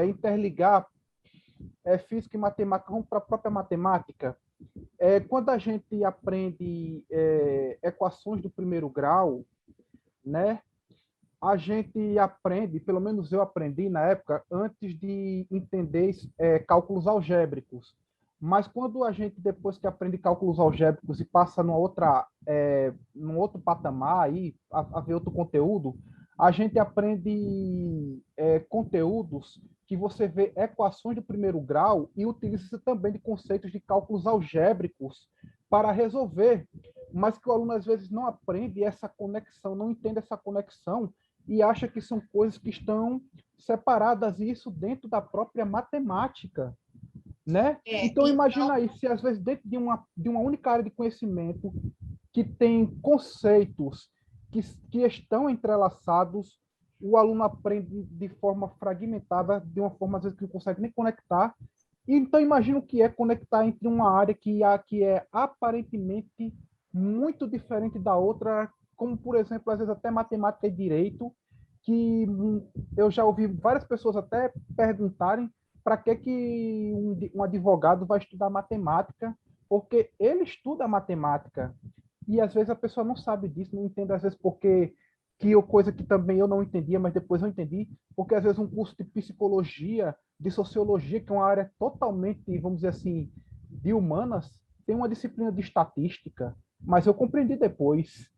interligar física e matemática para a própria matemática. Quando a gente aprende equações do primeiro grau, né? A gente aprende, pelo menos eu aprendi na época, antes de entender cálculos algébricos. Mas quando a gente, depois que aprende cálculos algébricos e passa num outro patamar, aí, a ver outro conteúdo, a gente aprende conteúdos que você vê equações do primeiro grau e utiliza também de conceitos de cálculos algébricos para resolver, mas que o aluno às vezes não aprende essa conexão, não entende essa conexão e acha que são coisas que estão separadas, e isso dentro da própria matemática, né? Então, imagina aí, se às vezes dentro de uma única área de conhecimento que tem conceitos que estão entrelaçados, o aluno aprende de forma fragmentada, de uma forma às vezes que não consegue nem conectar. E então, imagina o que é conectar entre uma área que é aparentemente muito diferente da outra, como, por exemplo, às vezes até matemática e direito, que eu já ouvi várias pessoas até perguntarem para que um advogado vai estudar matemática, porque ele estuda matemática. E às vezes a pessoa não sabe disso, não entende às vezes porque coisa que também eu não entendia, mas depois eu entendi, porque às vezes um curso de psicologia, de sociologia, que é uma área totalmente, vamos dizer assim, de humanas, tem uma disciplina de estatística, mas eu compreendi depois.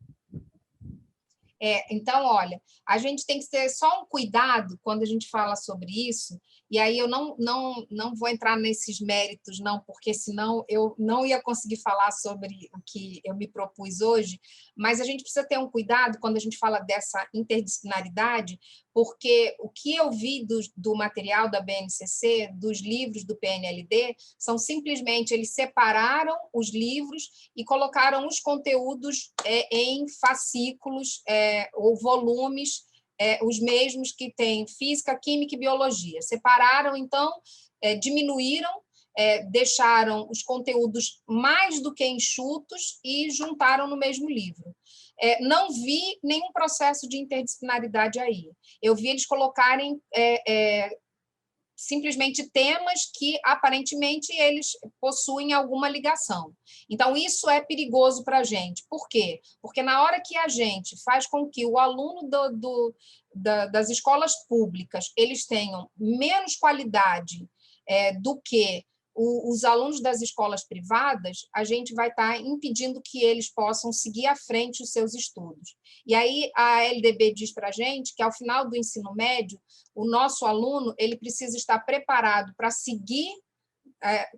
Então, olha, a gente tem que ter só um cuidado quando a gente fala sobre isso, e aí eu não vou entrar nesses méritos, não, porque senão eu não ia conseguir falar sobre o que eu me propus hoje, mas a gente precisa ter um cuidado quando a gente fala dessa interdisciplinaridade, porque o que eu vi do material da BNCC, dos livros do PNLD, são simplesmente, eles separaram os livros e colocaram os conteúdos em fascículos ou volumes, os mesmos que tem física, química e biologia. Separaram, então, diminuíram, deixaram os conteúdos mais do que enxutos e juntaram no mesmo livro. Não vi nenhum processo de interdisciplinaridade aí. Eu vi eles colocarem simplesmente temas que, aparentemente, eles possuem alguma ligação. Então, isso é perigoso para a gente. Por quê? Porque na hora que a gente faz com que o aluno das escolas públicas eles tenham menos qualidade do que os alunos das escolas privadas, a gente vai estar impedindo que eles possam seguir à frente os seus estudos. E aí a LDB diz para a gente que, ao final do ensino médio, o nosso aluno ele precisa estar preparado para seguir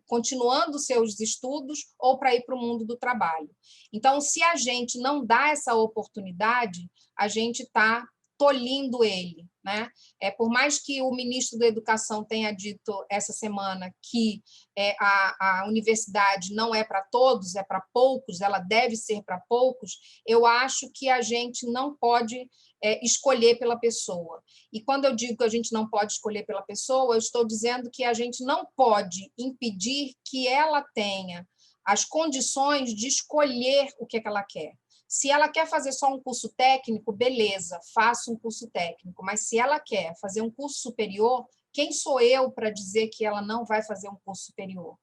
continuando seus estudos ou para ir para o mundo do trabalho. Então, se a gente não dá essa oportunidade, a gente está tolhindo ele, né? Por mais que o ministro da Educação tenha dito essa semana que a universidade não é para todos, é para poucos, ela deve ser para poucos, eu acho que a gente não pode escolher pela pessoa. E quando eu digo que a gente não pode escolher pela pessoa, eu estou dizendo que a gente não pode impedir que ela tenha as condições de escolher o que ela quer. Se ela quer fazer só um curso técnico, beleza, faça um curso técnico. Mas se ela quer fazer um curso superior, quem sou eu para dizer que ela não vai fazer um curso superior?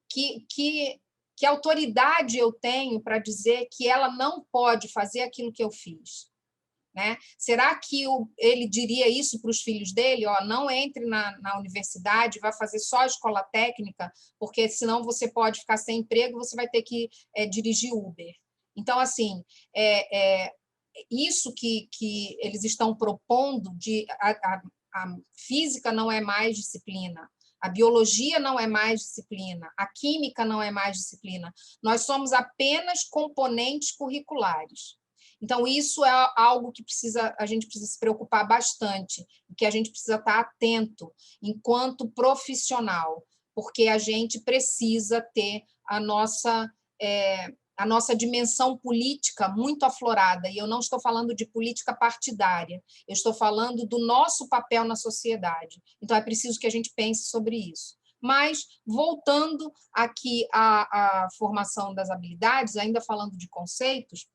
Que autoridade eu tenho para dizer que ela não pode fazer aquilo que eu fiz? Né? Será que ele diria isso para os filhos dele? Não entre na universidade, vai fazer só a escola técnica, porque senão você pode ficar sem emprego, você vai ter que dirigir Uber. Então, assim, isso que eles estão propondo, a física não é mais disciplina, a biologia não é mais disciplina, a química não é mais disciplina. Nós somos apenas componentes curriculares. Então, isso é algo que a gente precisa se preocupar bastante, que a gente precisa estar atento enquanto profissional, porque a gente precisa ter a nossa dimensão política muito aflorada, e eu não estou falando de política partidária, eu estou falando do nosso papel na sociedade. Então, é preciso que a gente pense sobre isso. Mas, voltando aqui à formação das habilidades, ainda falando de conceitos,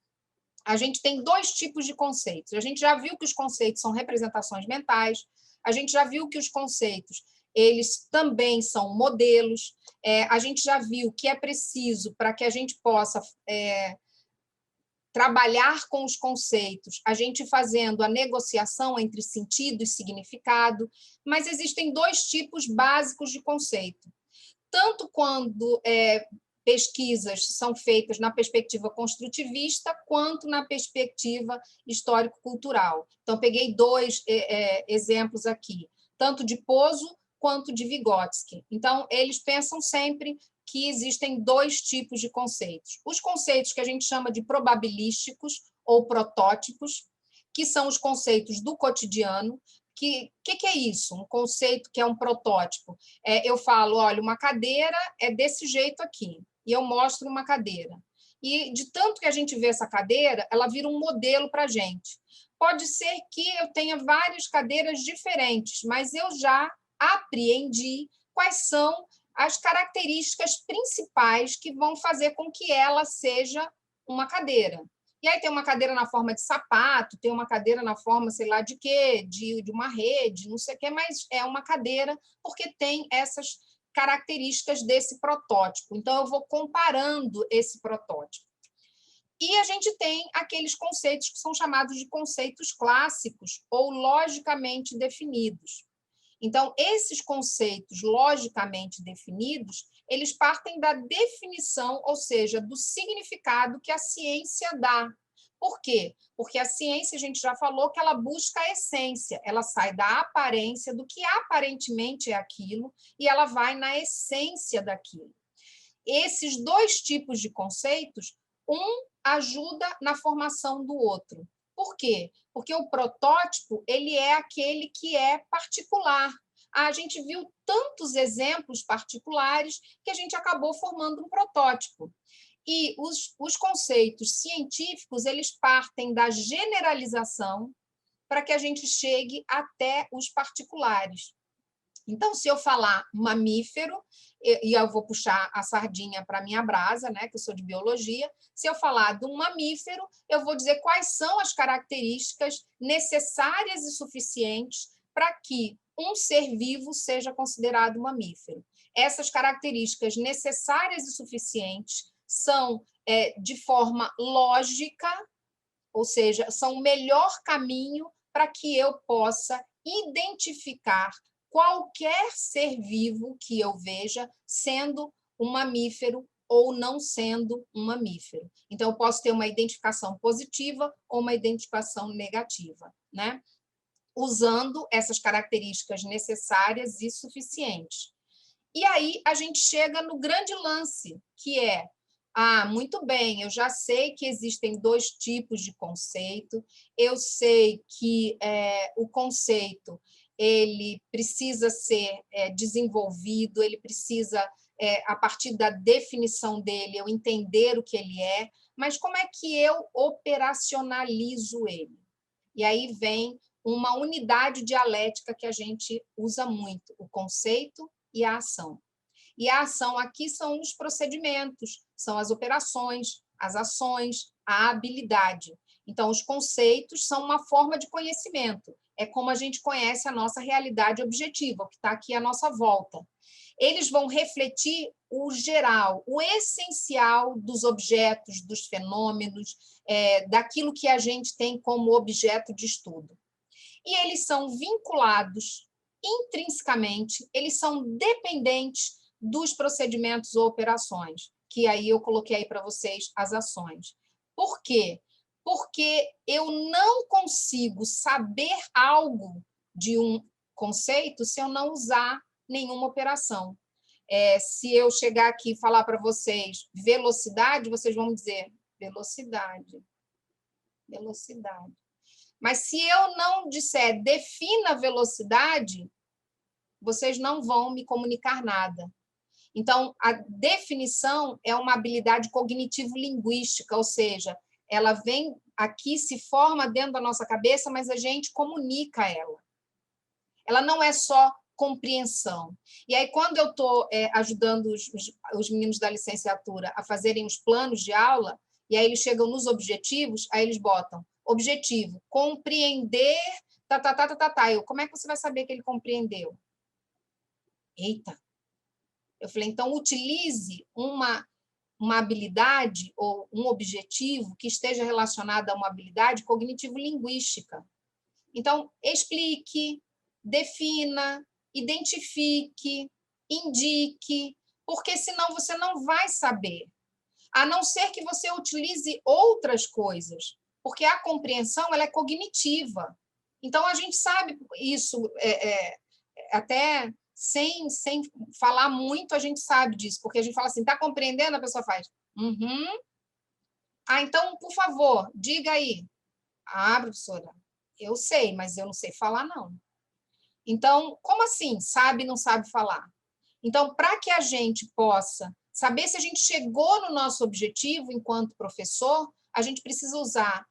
a gente tem dois tipos de conceitos. A gente já viu que os conceitos são representações mentais, a gente já viu que os conceitos eles também são modelos, a gente já viu que é preciso, para que a gente possa trabalhar com os conceitos, a gente fazendo a negociação entre sentido e significado, mas existem dois tipos básicos de conceito. Tanto quando pesquisas são feitas na perspectiva construtivista, quanto na perspectiva histórico-cultural. Então, peguei dois exemplos aqui, tanto de Pozo quanto de Vygotsky. Então, eles pensam sempre que existem dois tipos de conceitos. Os conceitos que a gente chama de probabilísticos ou protótipos, que são os conceitos do cotidiano. Que é isso? Um conceito que é um protótipo. Eu falo, olha, uma cadeira é desse jeito aqui, e eu mostro uma cadeira. E de tanto que a gente vê essa cadeira, ela vira um modelo para a gente. Pode ser que eu tenha várias cadeiras diferentes, mas eu já apreendi quais são as características principais que vão fazer com que ela seja uma cadeira. E aí tem uma cadeira na forma de sapato, tem uma cadeira na forma, sei lá de quê, de uma rede, não sei o quê, mas é uma cadeira porque tem essas características desse protótipo. Então, eu vou comparando esse protótipo. E a gente tem aqueles conceitos que são chamados de conceitos clássicos ou logicamente definidos. Então, esses conceitos logicamente definidos, eles partem da definição, ou seja, do significado que a ciência dá. Por quê? Porque a ciência, a gente já falou que ela busca a essência, ela sai da aparência, do que aparentemente é aquilo, e ela vai na essência daquilo. Esses dois tipos de conceitos, um ajuda na formação do outro. Por quê? Porque o protótipo ele é aquele que é particular. A gente viu tantos exemplos particulares que a gente acabou formando um protótipo. E os conceitos científicos eles partem da generalização para que a gente chegue até os particulares. Então, se eu falar mamífero, e eu vou puxar a sardinha para a minha brasa, né, que eu sou de biologia, se eu falar de um mamífero, eu vou dizer quais são as características necessárias e suficientes para que um ser vivo seja considerado mamífero. Essas características necessárias e suficientes são de forma lógica, ou seja, são o melhor caminho para que eu possa identificar qualquer ser vivo que eu veja sendo um mamífero ou não sendo um mamífero. Então, eu posso ter uma identificação positiva ou uma identificação negativa, né? Usando essas características necessárias e suficientes. E aí a gente chega no grande lance, que é Ah, muito bem, eu já sei que existem 2 tipos de conceito, eu sei que o conceito ele precisa ser desenvolvido, ele precisa, a partir da definição dele, eu entender o que ele é, mas como é que eu operacionalizo ele? E aí vem uma unidade dialética que a gente usa muito, o conceito e a ação. E a ação aqui são os procedimentos, são as operações, as ações, a habilidade. Então, os conceitos são uma forma de conhecimento. É como a gente conhece a nossa realidade objetiva, o que está aqui à nossa volta. Eles vão refletir o geral, o essencial dos objetos, dos fenômenos, daquilo que a gente tem como objeto de estudo. E eles são vinculados intrinsecamente, eles são dependentes dos procedimentos ou operações, que aí eu coloquei aí para vocês as ações. Por quê? Porque eu não consigo saber algo de um conceito se eu não usar nenhuma operação. Se eu chegar aqui e falar para vocês velocidade, vocês vão dizer velocidade, velocidade. Mas se eu não disser defina velocidade, vocês não vão me comunicar nada. Então, a definição é uma habilidade cognitivo-linguística, ou seja, ela vem aqui, se forma dentro da nossa cabeça, mas a gente comunica ela. Ela não é só compreensão. E aí, quando eu estou ajudando os meninos da licenciatura a fazerem os planos de aula, e aí eles chegam nos objetivos, aí eles botam objetivo, compreender, como é que você vai saber que ele compreendeu? Eita! Eu falei, então, utilize uma habilidade ou um objetivo que esteja relacionado a uma habilidade cognitivo-linguística. Então, explique, defina, identifique, indique, porque senão você não vai saber, a não ser que você utilize outras coisas, porque a compreensão ela é cognitiva. Então, a gente sabe isso, até sem falar muito, a gente sabe disso, porque a gente fala assim, está compreendendo? A pessoa faz, Ah, então, por favor, diga aí. Ah, professora, eu sei, mas eu não sei falar, não. Então, como assim? Sabe, não sabe falar? Então, para que a gente possa saber se a gente chegou no nosso objetivo enquanto professor, a gente precisa usar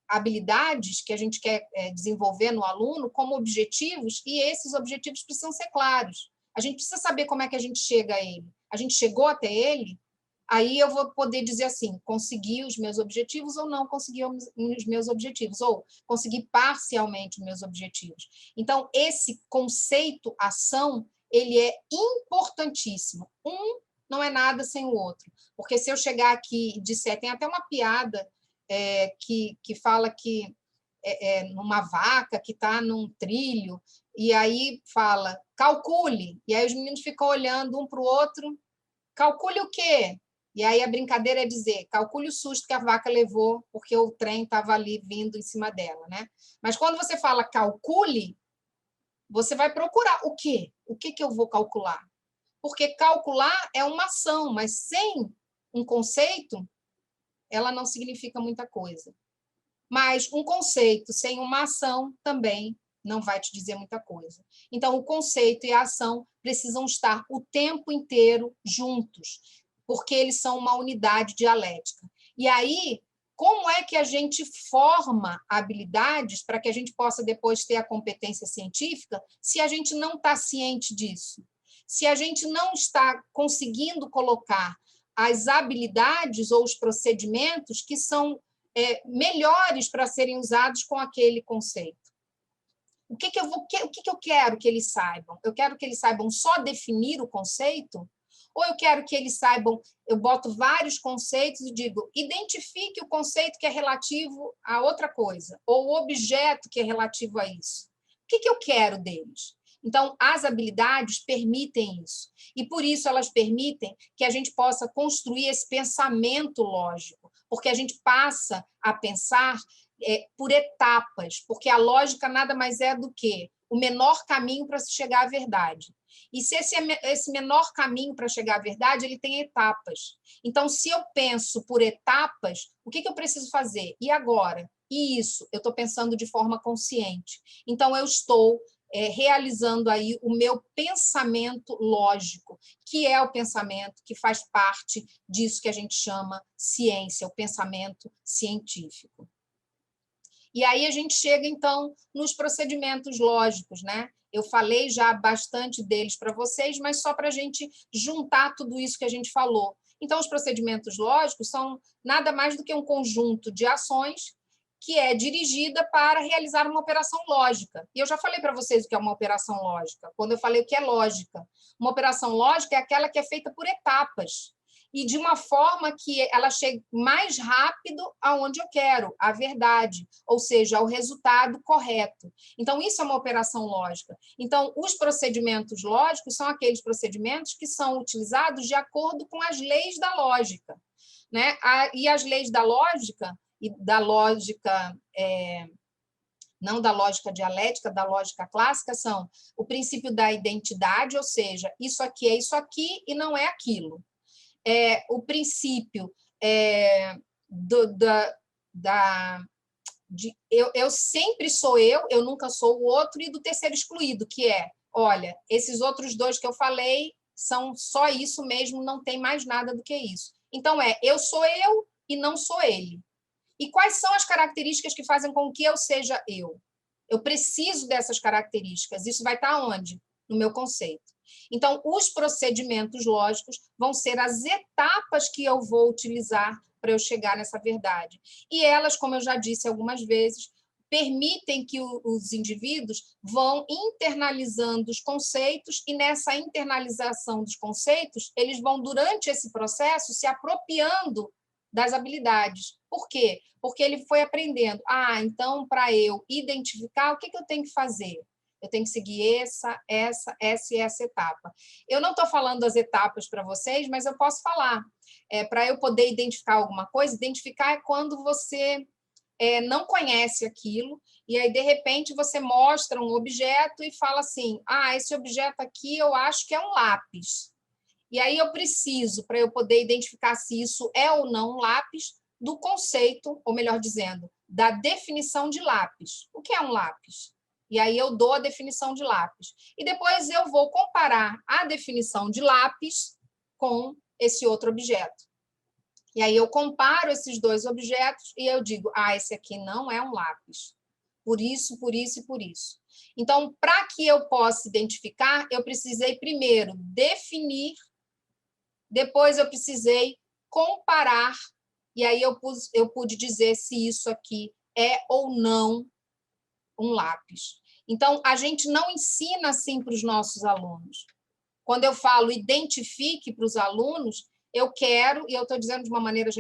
habilidades que a gente quer desenvolver no aluno como objetivos, e esses objetivos precisam ser claros. A gente precisa saber como é que a gente chega a ele. A gente chegou até ele, aí eu vou poder dizer assim, consegui os meus objetivos ou não consegui os meus objetivos, ou consegui parcialmente os meus objetivos. Então, esse conceito ação, ele é importantíssimo. Um não é nada sem o outro. Porque se eu chegar aqui e disser, tem até uma piada que fala que numa vaca que está num trilho, e aí fala, calcule, e aí os meninos ficam olhando um para o outro, calcule o quê? E aí a brincadeira é dizer, calcule o susto que a vaca levou, porque o trem estava ali vindo em cima dela, né? Mas quando você fala calcule, você vai procurar o quê? O que eu vou calcular? Porque calcular é uma ação, mas sem um conceito, ela não significa muita coisa. Mas um conceito sem uma ação também não vai te dizer muita coisa. Então, o conceito e a ação precisam estar o tempo inteiro juntos, porque eles são uma unidade dialética. E aí, como é que a gente forma habilidades para que a gente possa depois ter a competência científica se a gente não está ciente disso? Se a gente não está conseguindo colocar as habilidades ou os procedimentos que são melhores para serem usados com aquele conceito. O que eu quero que eles saibam? Eu quero que eles saibam só definir o conceito? Ou eu quero que eles saibam, eu boto vários conceitos e digo, identifique o conceito que é relativo a outra coisa, ou o objeto que é relativo a isso. O que eu quero deles? Então, as habilidades permitem isso. E, por isso, elas permitem que a gente possa construir esse pensamento lógico, porque a gente passa a pensar por etapas, porque a lógica nada mais é do que o menor caminho para se chegar à verdade. E se esse menor caminho para chegar à verdade, ele tem etapas. Então, se eu penso por etapas, o que eu preciso fazer? E agora? E isso, eu estou pensando de forma consciente. Então, eu estou realizando aí o meu pensamento lógico, que é o pensamento que faz parte disso que a gente chama ciência, o pensamento científico. E aí a gente chega, então, nos procedimentos lógicos, né? Eu falei já bastante deles para vocês, mas só para a gente juntar tudo isso que a gente falou. Então, os procedimentos lógicos são nada mais do que um conjunto de ações que é dirigida para realizar uma operação lógica. E eu já falei para vocês o que é uma operação lógica, quando eu falei o que é lógica. Uma operação lógica é aquela que é feita por etapas e de uma forma que ela chegue mais rápido aonde eu quero, à verdade, ou seja, ao resultado correto. Então, isso é uma operação lógica. Então, os procedimentos lógicos são aqueles procedimentos que são utilizados de acordo com as leis da lógica, né? E as leis da lógica, e da lógica, não da lógica dialética, da lógica clássica, são o princípio da identidade, ou seja, isso aqui é isso aqui e não é aquilo. O princípio eu sempre sou eu nunca sou o outro, e do terceiro excluído, que olha, esses outros dois que eu falei são só isso mesmo, não tem mais nada do que isso. Então, eu sou eu e não sou ele. E quais são as características que fazem com que eu seja eu? Eu preciso dessas características. Isso vai estar onde? No meu conceito. Então, os procedimentos lógicos vão ser as etapas que eu vou utilizar para eu chegar nessa verdade. E elas, como eu já disse algumas vezes, permitem que os indivíduos vão internalizando os conceitos, e nessa internalização dos conceitos, eles vão, durante esse processo, se apropriando das habilidades. Por quê? Porque ele foi aprendendo. Então, para eu identificar, o que eu tenho que fazer? Eu tenho que seguir essa e essa etapa. Eu não estou falando das etapas para vocês, mas eu posso falar. Para eu poder identificar alguma coisa, identificar é quando você não conhece aquilo, e aí, de repente, você mostra um objeto e fala assim, esse objeto aqui eu acho que é um lápis. E aí eu preciso, para eu poder identificar se isso é ou não um lápis, do conceito, ou melhor dizendo, da definição de lápis. O que é um lápis? E aí eu dou a definição de lápis. E depois eu vou comparar a definição de lápis com esse outro objeto. E aí eu comparo esses dois objetos e eu digo, esse aqui não é um lápis. Por isso, por isso e por isso. Então, para que eu possa identificar, eu precisei primeiro definir, depois eu precisei comparar, e aí eu pude dizer se isso aqui é ou não um lápis. Então, a gente não ensina assim para os nossos alunos. Quando eu falo identifique para os alunos, eu quero, e eu estou dizendo de uma maneira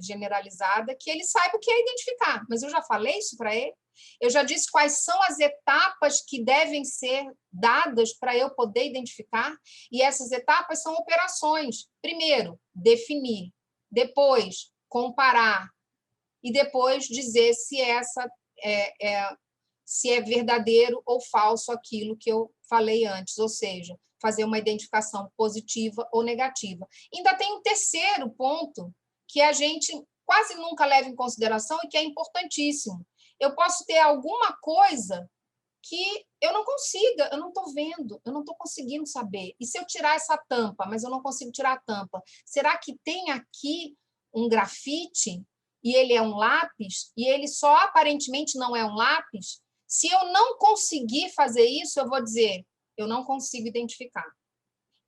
generalizada, que ele saiba o que é identificar. Mas eu já falei isso para ele. Eu já disse quais são as etapas que devem ser dadas para eu poder identificar. E essas etapas são operações. Primeiro, definir. Depois, comparar. E depois dizer se se é verdadeiro ou falso aquilo que eu falei antes, ou seja, fazer uma identificação positiva ou negativa. Ainda tem um terceiro ponto que a gente quase nunca leva em consideração e que é importantíssimo. Eu posso ter alguma coisa que eu não consiga, eu não estou vendo, eu não estou conseguindo saber. E se eu tirar essa tampa, mas eu não consigo tirar a tampa, será que tem aqui um grafite e ele é um lápis e ele só aparentemente não é um lápis? Se eu não conseguir fazer isso, eu vou dizer, eu não consigo identificar.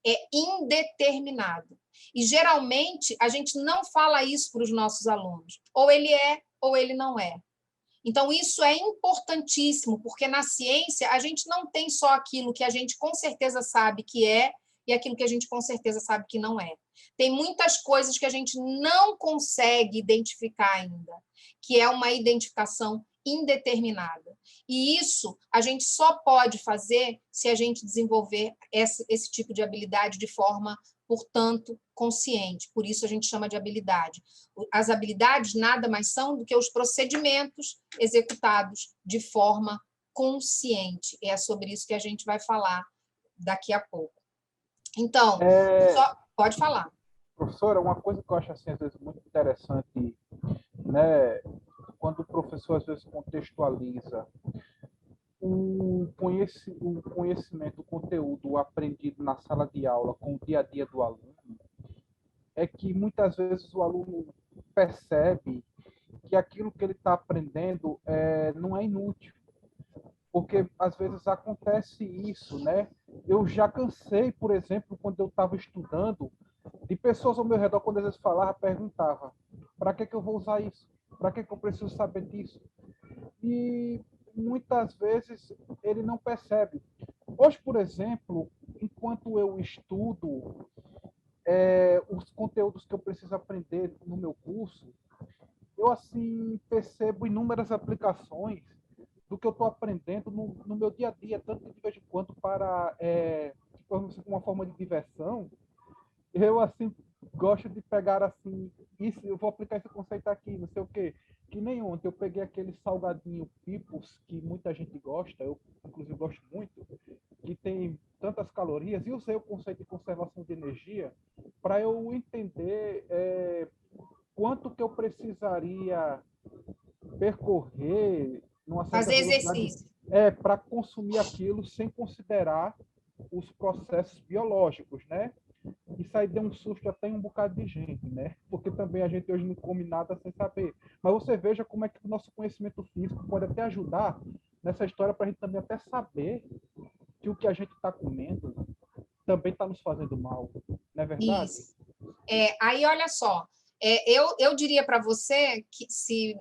É indeterminado. E, geralmente, a gente não fala isso para os nossos alunos. Ou ele é, ou ele não é. Então, isso é importantíssimo, porque na ciência a gente não tem só aquilo que a gente com certeza sabe que é e aquilo que a gente com certeza sabe que não é. Tem muitas coisas que a gente não consegue identificar ainda, que é uma identificação indeterminada. E isso a gente só pode fazer se a gente desenvolver esse tipo de habilidade de forma, portanto, consciente. Por isso a gente chama de habilidade. As habilidades nada mais são do que os procedimentos executados de forma consciente. É sobre isso que a gente vai falar daqui a pouco. Então, pode falar. Professora, uma coisa que eu acho assim, às vezes, muito interessante, né, quando o professor às vezes contextualiza o conhecimento, o conteúdo aprendido na sala de aula com o dia a dia do aluno, é que muitas vezes o aluno percebe que aquilo que ele está aprendendo não é inútil. Porque às vezes acontece isso, né? Eu já cansei, por exemplo, quando eu estava estudando, de pessoas ao meu redor, quando às vezes falava, perguntava: para que eu vou usar isso? Para que eu preciso saber disso? E muitas vezes ele não percebe. Hoje, por exemplo, enquanto eu estudo os conteúdos que eu preciso aprender no meu curso, eu assim percebo inúmeras aplicações do que eu estou aprendendo no meu dia a dia, tanto que de vez em quando para uma forma de diversão, eu assim gosto de pegar assim, isso, eu vou aplicar esse conceito aqui, não sei o quê. Que nem ontem eu peguei aquele salgadinho Pipos que muita gente gosta, eu inclusive gosto muito, que tem tantas calorias, e usei o conceito de conservação de energia para eu entender quanto que eu precisaria percorrer numa certa Fazer velocidade exercício. para consumir aquilo sem considerar os processos biológicos, né? Isso aí deu um susto até em um bocado de gente, né? Porque também a gente hoje não come nada sem saber. Mas você veja como é que o nosso conhecimento físico pode até ajudar nessa história para a gente também até saber que o que a gente está comendo também está nos fazendo mal, não é verdade? Isso. Aí, olha só, eu diria para você que se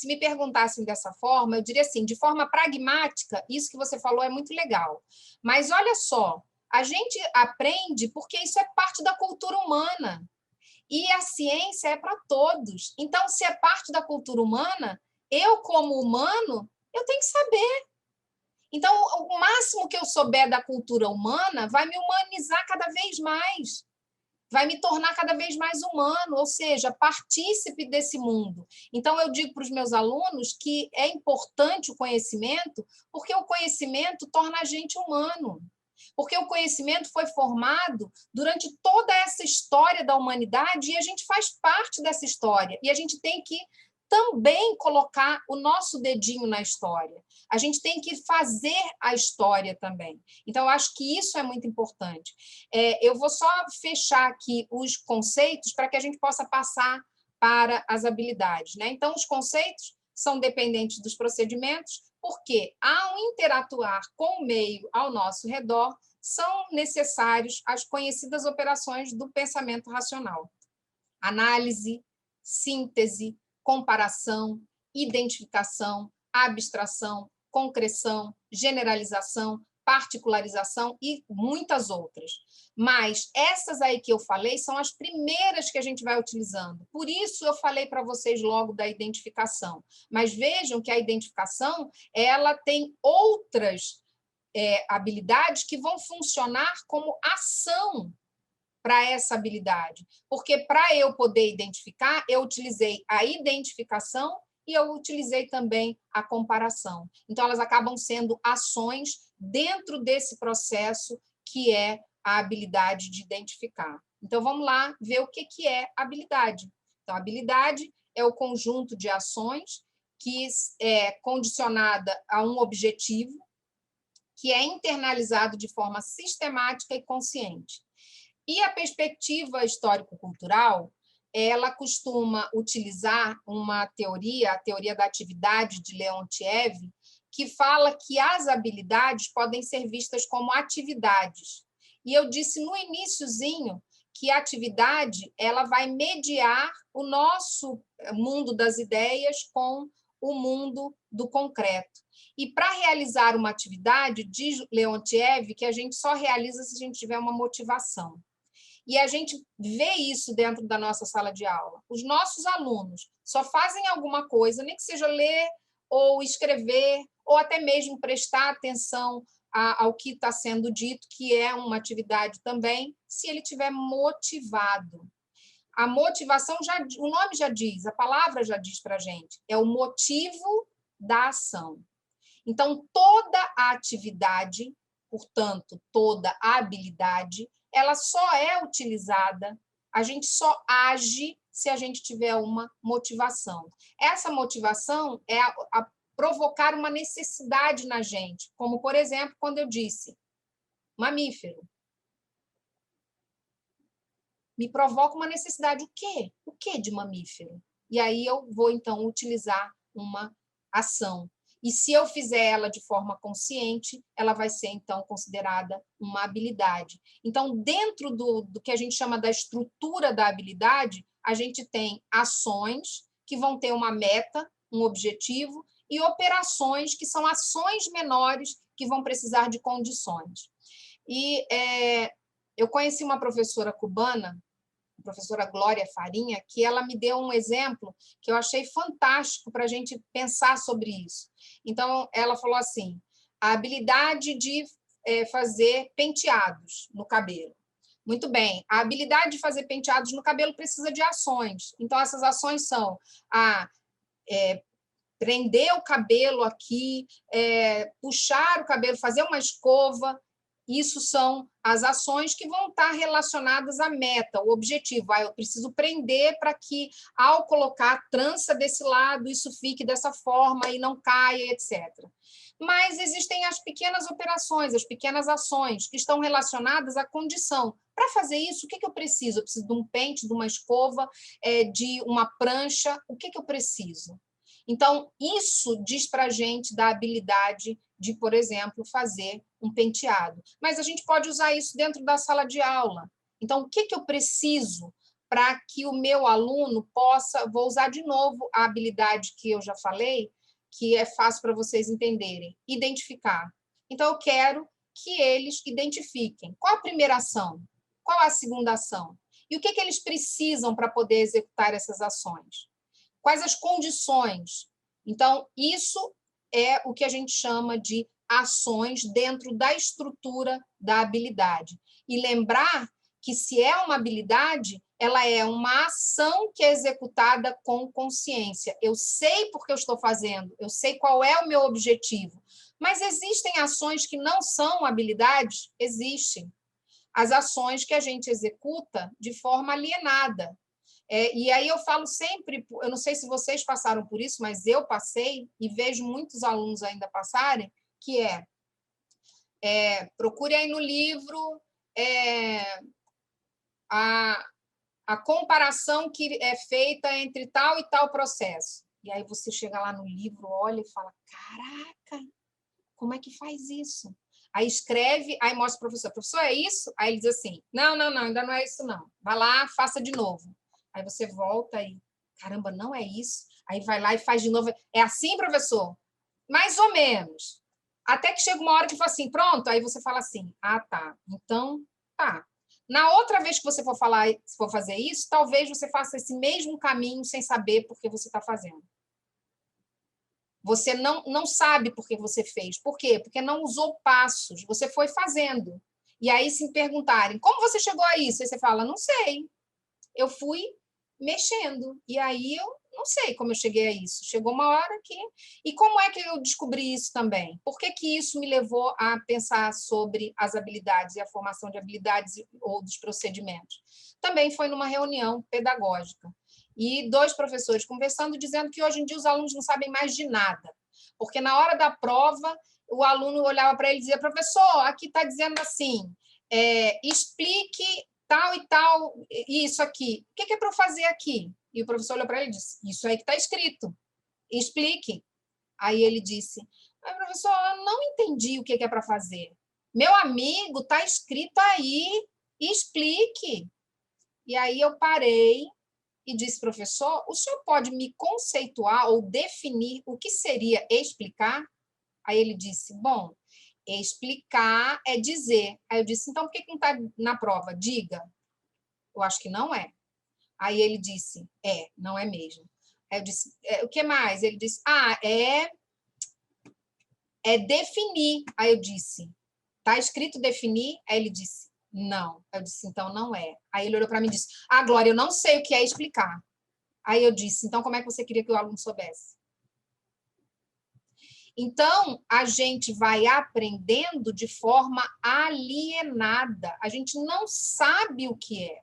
me perguntassem dessa forma, eu diria assim, de forma pragmática, isso que você falou é muito legal. Mas olha só, a gente aprende porque isso é parte da cultura humana. E a ciência é para todos. Então, se é parte da cultura humana, eu, como humano, eu tenho que saber. Então, o máximo que eu souber da cultura humana vai me humanizar cada vez mais, vai me tornar cada vez mais humano, ou seja, partícipe desse mundo. Então, eu digo para os meus alunos que é importante o conhecimento, porque o conhecimento torna a gente humano. Porque o conhecimento foi formado durante toda essa história da humanidade e a gente faz parte dessa história. E a gente tem que também colocar o nosso dedinho na história. A gente tem que fazer a história também. Então, eu acho que isso é muito importante. Eu vou só fechar aqui os conceitos para que a gente possa passar para as habilidades, né? Então, os conceitos são dependentes dos procedimentos, porque, ao interatuar com o meio ao nosso redor, são necessários as conhecidas operações do pensamento racional. Análise, síntese, comparação, identificação, abstração, concreção, generalização, particularização e muitas outras. Mas essas aí que eu falei são as primeiras que a gente vai utilizando. Por isso eu falei para vocês logo da identificação. Mas vejam que a identificação ela tem outras habilidades que vão funcionar como ação para essa habilidade. Porque para eu poder identificar, eu utilizei a identificação e eu utilizei também a comparação. Então, elas acabam sendo ações dentro desse processo que é a habilidade de identificar. Então, vamos lá ver o que é habilidade. Então, a habilidade é o conjunto de ações que é condicionada a um objetivo, que é internalizado de forma sistemática e consciente. E a perspectiva histórico-cultural, ela costuma utilizar uma teoria, a teoria da atividade de Leontiev, que fala que as habilidades podem ser vistas como atividades. E eu disse no iniciozinho que a atividade ela vai mediar o nosso mundo das ideias com o mundo do concreto. E para realizar uma atividade, diz Leontiev que a gente só realiza se a gente tiver uma motivação. E a gente vê isso dentro da nossa sala de aula. Os nossos alunos só fazem alguma coisa, nem que seja ler ou escrever, ou até mesmo prestar atenção ao que está sendo dito, que é uma atividade também, se ele estiver motivado. A motivação, o nome já diz, a palavra já diz para a gente, é o motivo da ação. Então, toda a atividade, portanto, toda a habilidade, ela só é utilizada, a gente só age se a gente tiver uma motivação. Essa motivação é a provocar uma necessidade na gente, como, por exemplo, quando eu disse mamífero. Me provoca uma necessidade. O quê? O quê de mamífero? E aí eu vou, então, utilizar uma ação. E se eu fizer ela de forma consciente, ela vai ser, então, considerada uma habilidade. Então, dentro do que a gente chama da estrutura da habilidade, a gente tem ações que vão ter uma meta, um objetivo, e operações que são ações menores que vão precisar de condições. E eu conheci uma professora cubana, a professora Glória Farinha, que ela me deu um exemplo que eu achei fantástico para a gente pensar sobre isso. Então, ela falou assim, a habilidade de fazer penteados no cabelo. Muito bem, a habilidade de fazer penteados no cabelo precisa de ações. Então, essas ações são prender o cabelo aqui, puxar o cabelo, fazer uma escova. Isso são as ações que vão estar relacionadas à meta, o objetivo. Eu preciso prender para que, ao colocar a trança desse lado, isso fique dessa forma e não caia, etc. Mas existem as pequenas operações, as pequenas ações que estão relacionadas à condição. Para fazer isso, o que eu preciso? Eu preciso de um pente, de uma escova, de uma prancha. O que eu preciso? Então, isso diz para a gente da habilidade de, por exemplo, fazer um penteado. Mas a gente pode usar isso dentro da sala de aula. Então, o que eu preciso para que o meu aluno possa... Vou usar de novo a habilidade que eu já falei, que é fácil para vocês entenderem. Identificar. Então, eu quero que eles identifiquem. Qual a primeira ação? Qual a segunda ação? E o que eles precisam para poder executar essas ações? Quais as condições? Então, isso é o que a gente chama de ações dentro da estrutura da habilidade. E lembrar que, se é uma habilidade, ela é uma ação que é executada com consciência. Eu sei por que eu estou fazendo, eu sei qual é o meu objetivo. Mas existem ações que não são habilidades? Existem. As ações que a gente executa de forma alienada. E aí eu falo sempre, eu não sei se vocês passaram por isso, mas eu passei e vejo muitos alunos ainda passarem, que procure aí no livro a comparação que é feita entre tal e tal processo. E aí você chega lá no livro, olha e fala, caraca, como é que faz isso? Aí escreve, aí mostra para o professor, professor, é isso? Aí ele diz assim, não, ainda não é isso não. Vai lá, faça de novo. Aí você volta e, caramba, não é isso? Aí vai lá e faz de novo. É assim, professor? Mais ou menos. Até que chega uma hora que fala assim, pronto, aí você fala assim, tá, então, tá. Na outra vez que você for falar, se for fazer isso, talvez você faça esse mesmo caminho sem saber por que você está fazendo. Você não sabe por que você fez. Por quê? Porque não usou passos, você foi fazendo. E aí, se me perguntarem, como você chegou a isso? Aí você fala, não sei. Eu fui mexendo. E aí eu não sei como eu cheguei a isso. Chegou uma hora que... E como é que eu descobri isso também? Por que isso me levou a pensar sobre as habilidades e a formação de habilidades ou dos procedimentos? Também foi numa reunião pedagógica. E 2 professores conversando, dizendo que hoje em dia os alunos não sabem mais de nada. Porque na hora da prova, o aluno olhava para ele e dizia, professor, aqui está dizendo assim, explique tal e tal, isso aqui. O que é para eu fazer aqui? E o professor olhou para ele e disse, isso aí que está escrito. Explique. Aí ele disse, professor, eu não entendi o que é para fazer. Meu amigo, está escrito aí, explique. E aí eu parei e disse, professor, o senhor pode me conceituar ou definir o que seria explicar? Aí ele disse, bom, explicar é dizer. Aí eu disse, então por que não está na prova? Diga. Eu acho que não é. Aí ele disse, não é mesmo. Aí eu disse, o que mais? Ele disse, é definir. Aí eu disse, está escrito definir? Aí ele disse, não. Aí eu disse, então não é. Aí ele olhou para mim e disse, Glória, eu não sei o que é explicar. Aí eu disse, então como é que você queria que o aluno soubesse? Então, a gente vai aprendendo de forma alienada. A gente não sabe o que é,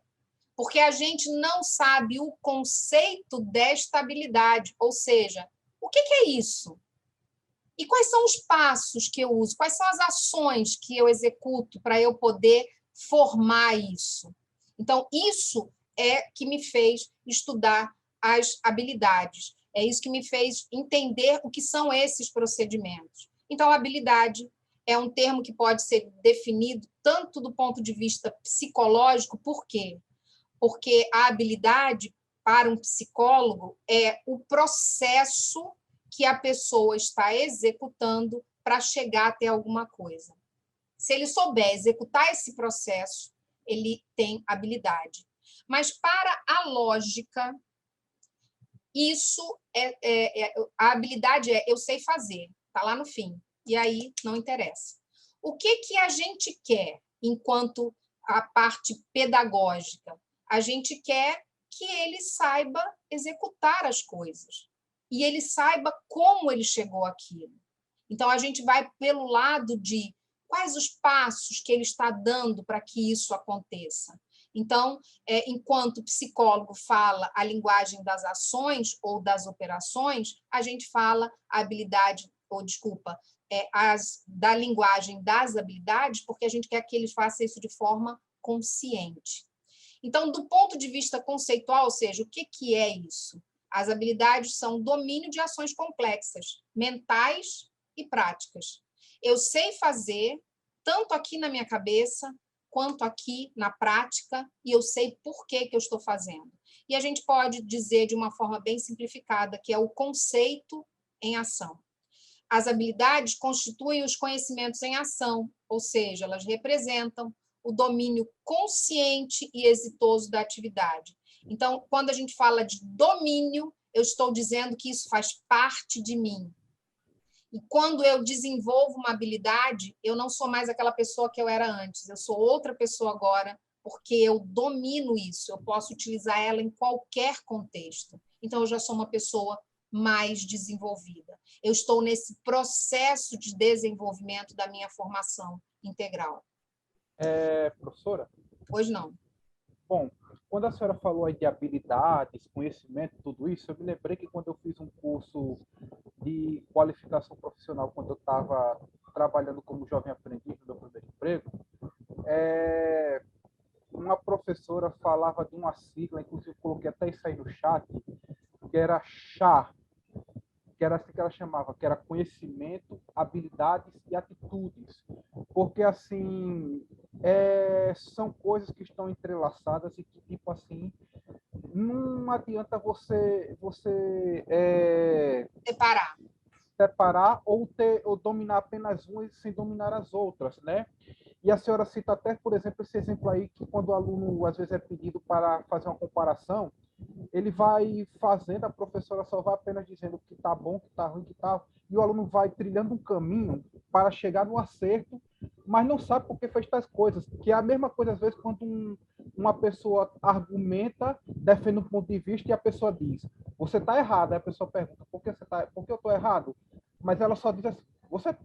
porque a gente não sabe o conceito desta habilidade, ou seja, o que é isso? E quais são os passos que eu uso? Quais são as ações que eu executo para eu poder formar isso? Então, isso é que me fez estudar as habilidades. É isso que me fez entender o que são esses procedimentos. Então, a habilidade é um termo que pode ser definido tanto do ponto de vista psicológico, por quê? Porque a habilidade, para um psicólogo, é o processo que a pessoa está executando para chegar até alguma coisa. Se ele souber executar esse processo, ele tem habilidade. Mas para a lógica, isso a habilidade é eu sei fazer, está lá no fim, e aí não interessa. O que a gente quer enquanto a parte pedagógica? A gente quer que ele saiba executar as coisas e ele saiba como ele chegou àquilo. Então, a gente vai pelo lado de quais os passos que ele está dando para que isso aconteça. Então, enquanto o psicólogo fala a linguagem das ações ou das operações, a gente fala a habilidade, ou desculpa, da linguagem das habilidades, porque a gente quer que ele faça isso de forma consciente. Então, do ponto de vista conceitual, ou seja, o que é isso? As habilidades são domínio de ações complexas, mentais e práticas. Eu sei fazer, tanto aqui na minha cabeça, quanto aqui na prática, e eu sei por que eu estou fazendo. E a gente pode dizer de uma forma bem simplificada, que é o conceito em ação. As habilidades constituem os conhecimentos em ação, ou seja, elas representam o domínio consciente e exitoso da atividade. Então, quando a gente fala de domínio, eu estou dizendo que isso faz parte de mim. E quando eu desenvolvo uma habilidade, eu não sou mais aquela pessoa que eu era antes, eu sou outra pessoa agora, porque eu domino isso, eu posso utilizar ela em qualquer contexto. Então, eu já sou uma pessoa mais desenvolvida. Eu estou nesse processo de desenvolvimento da minha formação integral. Professora? Hoje não. Bom, quando a senhora falou aí de habilidades, conhecimento, tudo isso, eu me lembrei que quando eu fiz um curso de qualificação profissional, quando eu estava trabalhando como jovem aprendiz no meu primeiro emprego, uma professora falava de uma sigla, inclusive eu coloquei até isso aí no chat, que era CHA, que era assim que ela chamava, que era conhecimento, habilidades e atitudes. Porque, assim, são coisas que estão entrelaçadas e que, tipo assim, não adianta você separar ou dominar apenas uma sem dominar as outras, né? E a senhora cita até, por exemplo, esse exemplo aí, que quando o aluno, às vezes, é pedido para fazer uma comparação, ele vai fazendo, a professora só vai apenas dizendo que está bom, que está ruim, que tal, e o aluno vai trilhando um caminho para chegar no acerto, mas não sabe por que fez tais coisas, que é a mesma coisa, às vezes, quando uma pessoa argumenta, defende um ponto de vista e a pessoa diz, você está errado, aí a pessoa pergunta, por que eu estou errado? Mas ela só diz assim,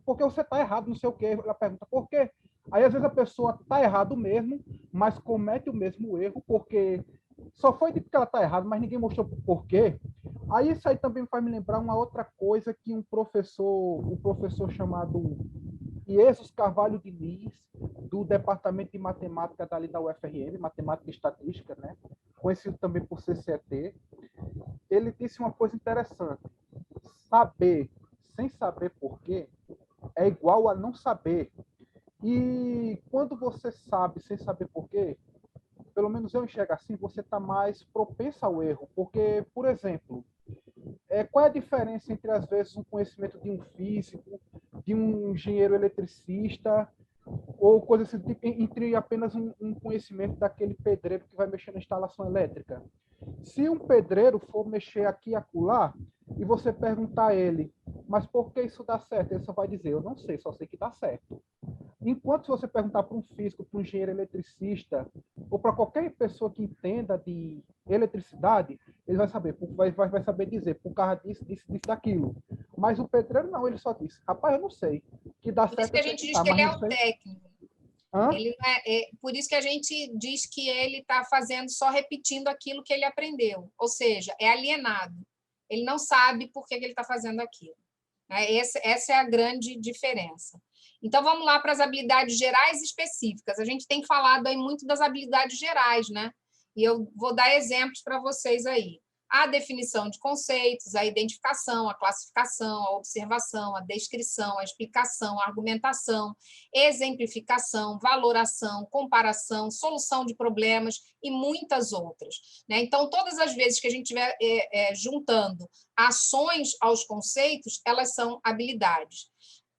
porque você está errado, não sei o quê, ela pergunta, por quê? Aí, às vezes, a pessoa está errado mesmo, mas comete o mesmo erro, porque só foi dito que ela está errada, mas ninguém mostrou por quê. Aí isso aí também faz me lembrar uma outra coisa que um professor chamado Iesus Carvalho Diniz, do Departamento de Matemática dali da UFRN, Matemática e Estatística, né? Conhecido também por CCET, ele disse uma coisa interessante. Saber sem saber por quê é igual a não saber. E quando você sabe sem saber por quê, pelo menos eu enxergo assim, você está mais propenso ao erro. Porque, por exemplo, qual é a diferença entre, às vezes, um conhecimento de um físico, de um engenheiro eletricista, ou coisa assim, entre apenas um conhecimento daquele pedreiro que vai mexer na instalação elétrica? Se um pedreiro for mexer aqui e acolá, e você perguntar a ele, mas por que isso dá certo? Ele só vai dizer, eu não sei, só sei que dá certo. Enquanto se você perguntar para um físico, para um engenheiro eletricista, ou para qualquer pessoa que entenda de eletricidade, ele vai saber, vai saber dizer, por causa disso, daquilo. Mas o Pedreiro não, ele só disse, rapaz, eu não sei. Que dá Por isso certo, que a eu sei gente que diz tá, que ele mas é não o sei. técnico. Hã? Ele não por isso que a gente diz que ele está fazendo só repetindo aquilo que ele aprendeu, ou seja, é alienado. Ele não sabe por que ele está fazendo aquilo. Né? Essa é a grande diferença. Então, vamos lá para as habilidades gerais e específicas. A gente tem falado aí muito das habilidades gerais, né? E eu vou dar exemplos para vocês aí. A definição de conceitos, a identificação, a classificação, a observação, a descrição, a explicação, a argumentação, exemplificação, valoração, comparação, solução de problemas e muitas outras. Né? Então, todas as vezes que a gente estiver juntando ações aos conceitos, elas são habilidades.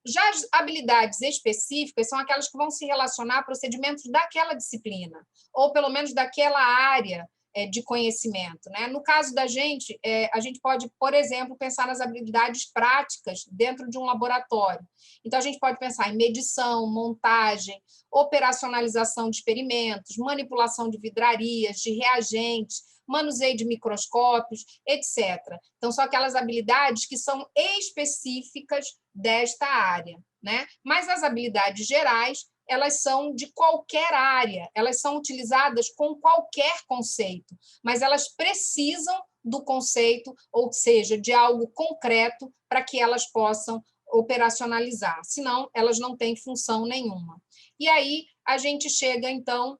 Já as habilidades específicas são aquelas que vão se relacionar a procedimentos daquela disciplina, ou pelo menos daquela área de conhecimento. Né? No caso da gente, a gente pode, por exemplo, pensar nas habilidades práticas dentro de um laboratório. Então, a gente pode pensar em medição, montagem, operacionalização de experimentos, manipulação de vidrarias, de reagentes, manuseio de microscópios, etc. Então, são aquelas habilidades que são específicas desta área. Né? Mas as habilidades gerais, elas são de qualquer área, elas são utilizadas com qualquer conceito, mas elas precisam do conceito, ou seja, de algo concreto, para que elas possam operacionalizar, senão elas não têm função nenhuma. E aí a gente chega, então,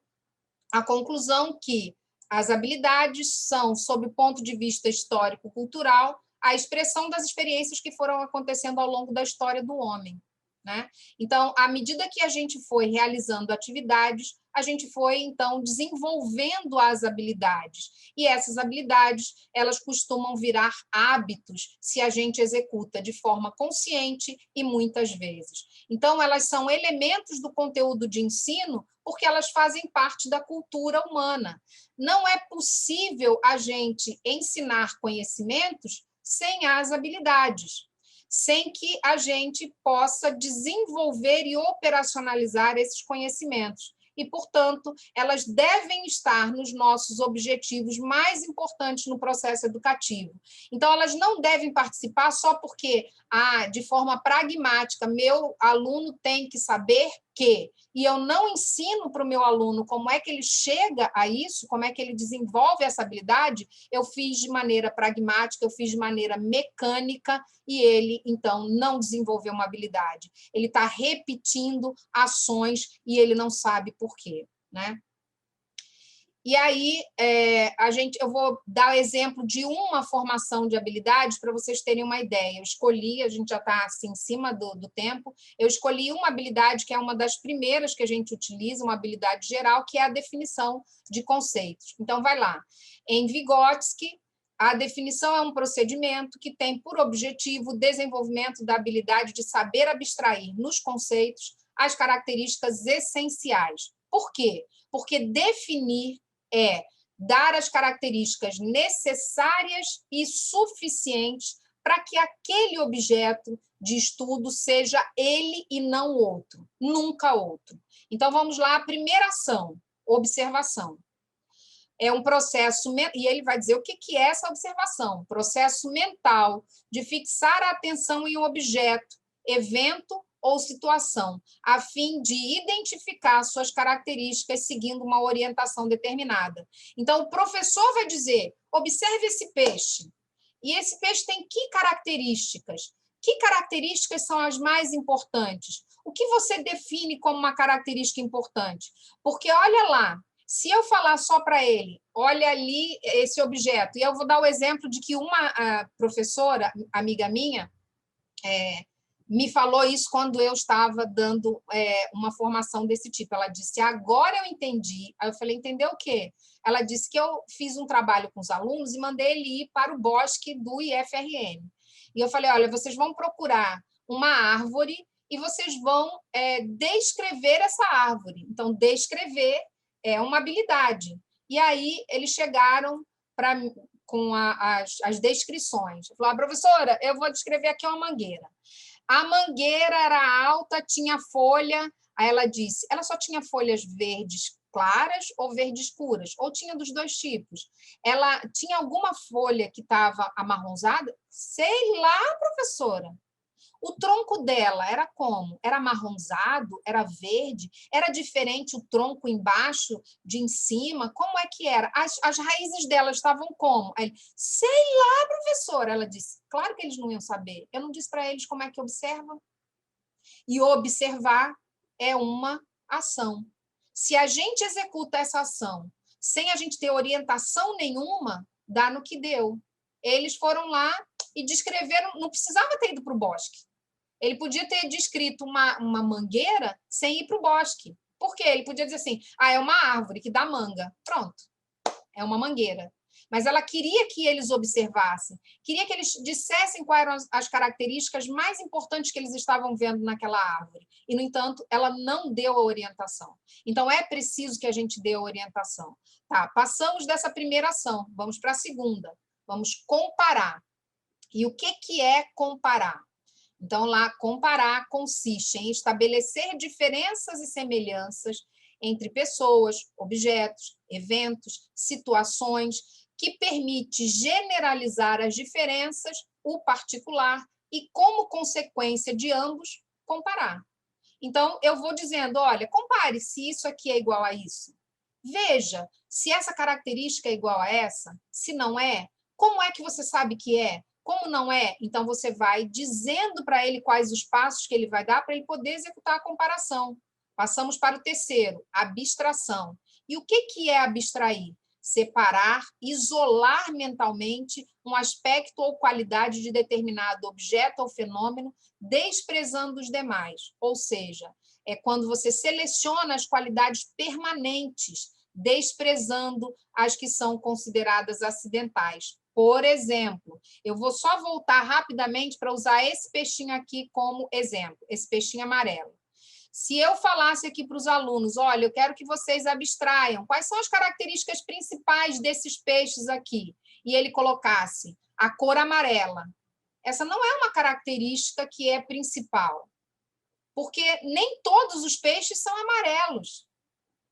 à conclusão que as habilidades são, sob o ponto de vista histórico-cultural, a expressão das experiências que foram acontecendo ao longo da história do homem. Né? Então, à medida que a gente foi realizando atividades, a gente foi, então, desenvolvendo as habilidades. E essas habilidades, elas costumam virar hábitos se a gente executa de forma consciente e muitas vezes. Então, elas são elementos do conteúdo de ensino porque elas fazem parte da cultura humana. Não é possível a gente ensinar conhecimentos sem as habilidades, sem que a gente possa desenvolver e operacionalizar esses conhecimentos. E, portanto, elas devem estar nos nossos objetivos mais importantes no processo educativo. Então, elas não devem participar só porque, de forma pragmática, meu aluno tem que saber que, e eu não ensino para o meu aluno como é que ele chega a isso, como é que ele desenvolve essa habilidade, eu fiz de maneira pragmática, eu fiz de maneira mecânica, e ele, então, não desenvolveu uma habilidade. Ele está repetindo ações e ele não sabe por quê. Né? E aí, eu vou dar o exemplo de uma formação de habilidades para vocês terem uma ideia. Eu escolhi, a gente já está assim, em cima do tempo, eu escolhi uma habilidade que é uma das primeiras que a gente utiliza, uma habilidade geral, que é a definição de conceitos. Então, vai lá. Em Vygotsky, a definição é um procedimento que tem por objetivo o desenvolvimento da habilidade de saber abstrair nos conceitos as características essenciais. Por quê? Porque definir é dar as características necessárias e suficientes para que aquele objeto de estudo seja ele e não outro, nunca outro. Então, vamos lá, a primeira ação, observação. É um processo, e ele vai dizer o que é essa observação, processo mental de fixar a atenção em um objeto, evento ou situação, a fim de identificar suas características seguindo uma orientação determinada. Então, o professor vai dizer, observe esse peixe, e esse peixe tem que características? Que características são as mais importantes? O que você define como uma característica importante? Porque, olha lá, se eu falar só para ele, olha ali esse objeto, e eu vou dar o exemplo de que uma professora, amiga minha, me falou isso quando eu estava dando uma formação desse tipo. Ela disse, agora eu entendi. Aí eu falei, entendeu o quê? Ela disse que eu fiz um trabalho com os alunos e mandei ele ir para o bosque do IFRN. E eu falei, olha, vocês vão procurar uma árvore e vocês vão descrever essa árvore. Então, descrever é uma habilidade. E aí eles chegaram com as descrições. Falaram, professora, eu vou descrever aqui uma mangueira. A mangueira era alta, tinha folha. Aí ela disse, ela só tinha folhas verdes claras ou verde escuras, ou tinha dos dois tipos. Ela tinha alguma folha que estava amarronzada? Sei lá, professora. O tronco dela era como? Era amarronzado? Era verde? Era diferente o tronco embaixo de em cima? Como é que era? As raízes dela estavam como? Aí, sei lá, professora. Ela disse, claro que eles não iam saber. Eu não disse para eles como é que observam. E observar é uma ação. Se a gente executa essa ação sem a gente ter orientação nenhuma, dá no que deu. Eles foram lá e descreveram, não precisava ter ido para o bosque. Ele podia ter descrito uma mangueira sem ir para o bosque. Por quê? Ele podia dizer assim, é uma árvore que dá manga. Pronto, é uma mangueira. Mas ela queria que eles observassem, queria que eles dissessem quais eram as características mais importantes que eles estavam vendo naquela árvore. E, no entanto, ela não deu a orientação. Então, é preciso que a gente dê a orientação. Tá, passamos dessa primeira ação, vamos para a segunda. Vamos comparar. E o que é comparar? Então, lá, comparar consiste em estabelecer diferenças e semelhanças entre pessoas, objetos, eventos, situações, que permite generalizar as diferenças, o particular, e, como consequência de ambos, comparar. Então, eu vou dizendo, olha, compare se isso aqui é igual a isso. Veja se essa característica é igual a essa, se não é, como é que você sabe que é? Como não é, então você vai dizendo para ele quais os passos que ele vai dar para ele poder executar a comparação. Passamos para o terceiro, abstração. E o que é abstrair? Separar, isolar mentalmente um aspecto ou qualidade de determinado objeto ou fenômeno, desprezando os demais. Ou seja, é quando você seleciona as qualidades permanentes, desprezando as que são consideradas acidentais. Por exemplo, eu vou só voltar rapidamente para usar esse peixinho aqui como exemplo, esse peixinho amarelo. Se eu falasse aqui para os alunos, olha, eu quero que vocês abstraiam, quais são as características principais desses peixes aqui? E ele colocasse a cor amarela. Essa não é uma característica que é principal, porque nem todos os peixes são amarelos.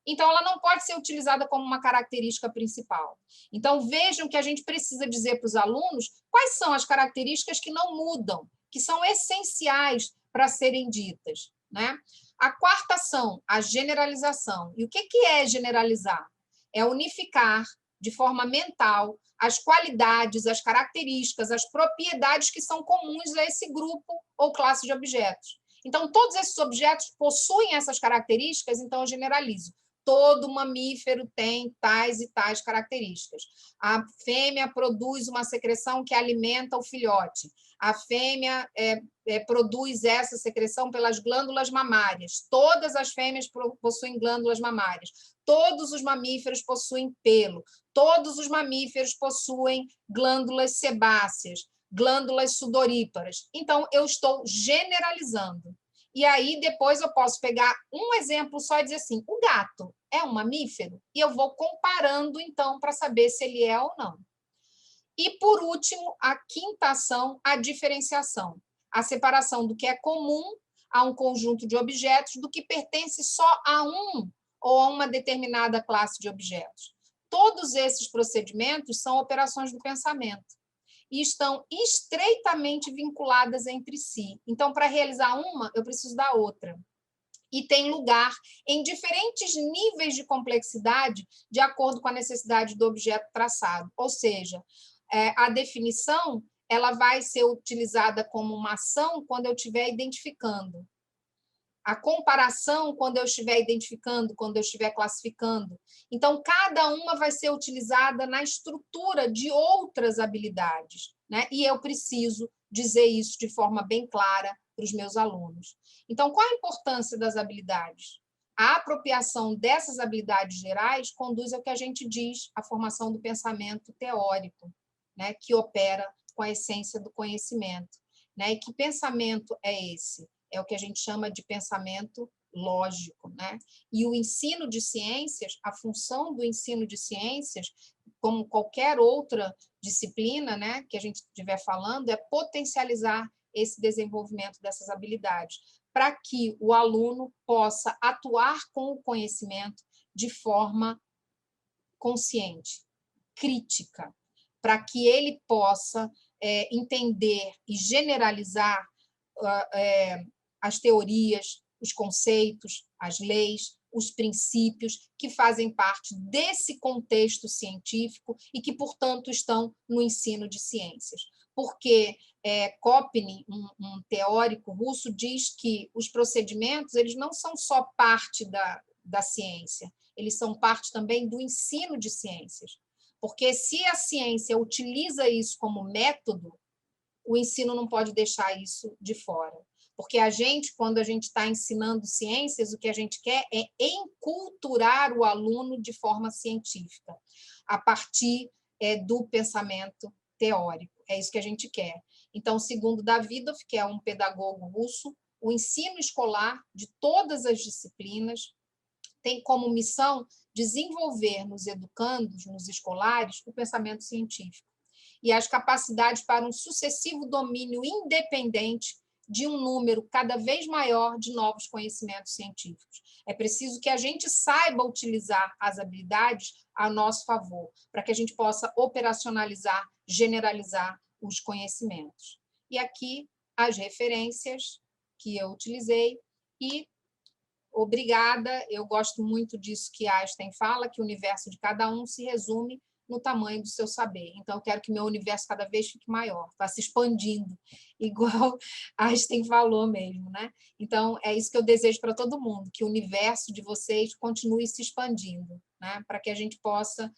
Então, ela não pode ser utilizada como uma característica principal. Então, vejam que a gente precisa dizer para os alunos quais são as características que não mudam, que são essenciais para serem ditas, né? A quarta ação, a generalização. E o que é generalizar? É unificar de forma mental as qualidades, as características, as propriedades que são comuns a esse grupo ou classe de objetos. Então, todos esses objetos possuem essas características, então eu generalizo. Todo mamífero tem tais e tais características. A fêmea produz uma secreção que alimenta o filhote. A fêmea produz essa secreção pelas glândulas mamárias. Todas as fêmeas possuem glândulas mamárias. Todos os mamíferos possuem pelo. Todos os mamíferos possuem glândulas sebáceas, glândulas sudoríparas. Então, eu estou generalizando. E aí, depois eu posso pegar um exemplo só e dizer assim, o gato é um mamífero? E eu vou comparando, então, para saber se ele é ou não. E, por último, a quinta ação, a diferenciação. A separação do que é comum a um conjunto de objetos do que pertence só a um ou a uma determinada classe de objetos. Todos esses procedimentos são operações do pensamento e estão estreitamente vinculadas entre si. Então, para realizar uma, eu preciso da outra. E tem lugar em diferentes níveis de complexidade, de acordo com a necessidade do objeto traçado. Ou seja, a definição ela vai ser utilizada como uma ação quando eu estiver identificando. A comparação, quando eu estiver identificando, quando eu estiver classificando. Então, cada uma vai ser utilizada na estrutura de outras habilidades, né? E eu preciso dizer isso de forma bem clara para os meus alunos. Então, qual a importância das habilidades? A apropriação dessas habilidades gerais conduz ao que a gente diz, a formação do pensamento teórico, né? Que opera com a essência do conhecimento, né? E que pensamento é esse? É o que a gente chama de pensamento lógico, né? E o ensino de ciências, a função do ensino de ciências, como qualquer outra disciplina, né, que a gente estiver falando, é potencializar esse desenvolvimento dessas habilidades, para que o aluno possa atuar com o conhecimento de forma consciente, crítica, para que ele possa entender e generalizar as teorias, os conceitos, as leis, os princípios que fazem parte desse contexto científico e que, portanto, estão no ensino de ciências. Porque Kopnin, um teórico russo, diz que os procedimentos eles não são só parte da ciência, eles são parte também do ensino de ciências. Porque se a ciência utiliza isso como método, o ensino não pode deixar isso de fora. Porque quando a gente está ensinando ciências, o que a gente quer é enculturar o aluno de forma científica, a partir do pensamento teórico. É isso que a gente quer. Então, segundo Davidov, que é um pedagogo russo, o ensino escolar de todas as disciplinas tem como missão desenvolver nos educandos, nos escolares, o pensamento científico e as capacidades para um sucessivo domínio independente de um número cada vez maior de novos conhecimentos científicos. É preciso que a gente saiba utilizar as habilidades a nosso favor, para que a gente possa operacionalizar, generalizar os conhecimentos. E aqui as referências que eu utilizei e obrigada, eu gosto muito disso que Einstein fala, que o universo de cada um se resume no tamanho do seu saber. Então, eu quero que meu universo cada vez fique maior, vá se expandindo, igual Einstein falou mesmo, né? Então, é isso que eu desejo para todo mundo, que o universo de vocês continue se expandindo, né? Para que a gente possa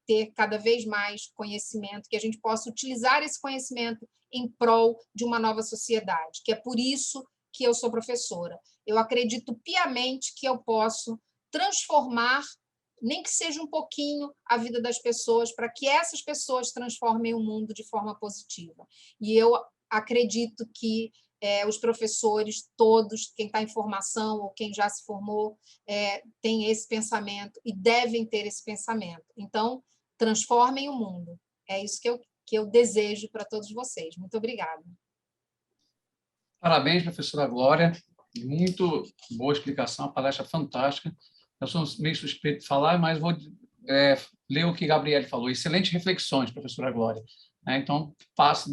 ter cada vez mais conhecimento, que a gente possa utilizar esse conhecimento em prol de uma nova sociedade, que é por isso que eu sou professora. Eu acredito piamente que eu posso transformar, nem que seja um pouquinho, a vida das pessoas, para que essas pessoas transformem o mundo de forma positiva. E eu acredito que os professores todos, quem está em formação ou quem já se formou, tem esse pensamento e devem ter esse pensamento. Então, transformem o mundo. É isso que eu desejo para todos vocês. Muito obrigada. Parabéns, professora Glória. Muito boa explicação, a palestra fantástica. Eu sou meio suspeito de falar, mas vou ler o que Gabriele falou. Excelentes reflexões, professora Glória. Então, faço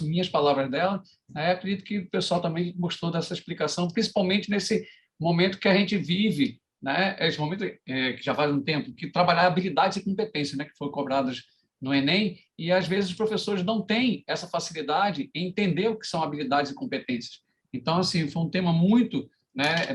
minhas palavras dela. Acredito que o pessoal também gostou dessa explicação, principalmente nesse momento que a gente vive, esse momento que já faz um tempo, que trabalhar habilidades e competências, que foram cobradas no Enem, e às vezes os professores não têm essa facilidade em entender o que são habilidades e competências. Então, assim, foi um tema muito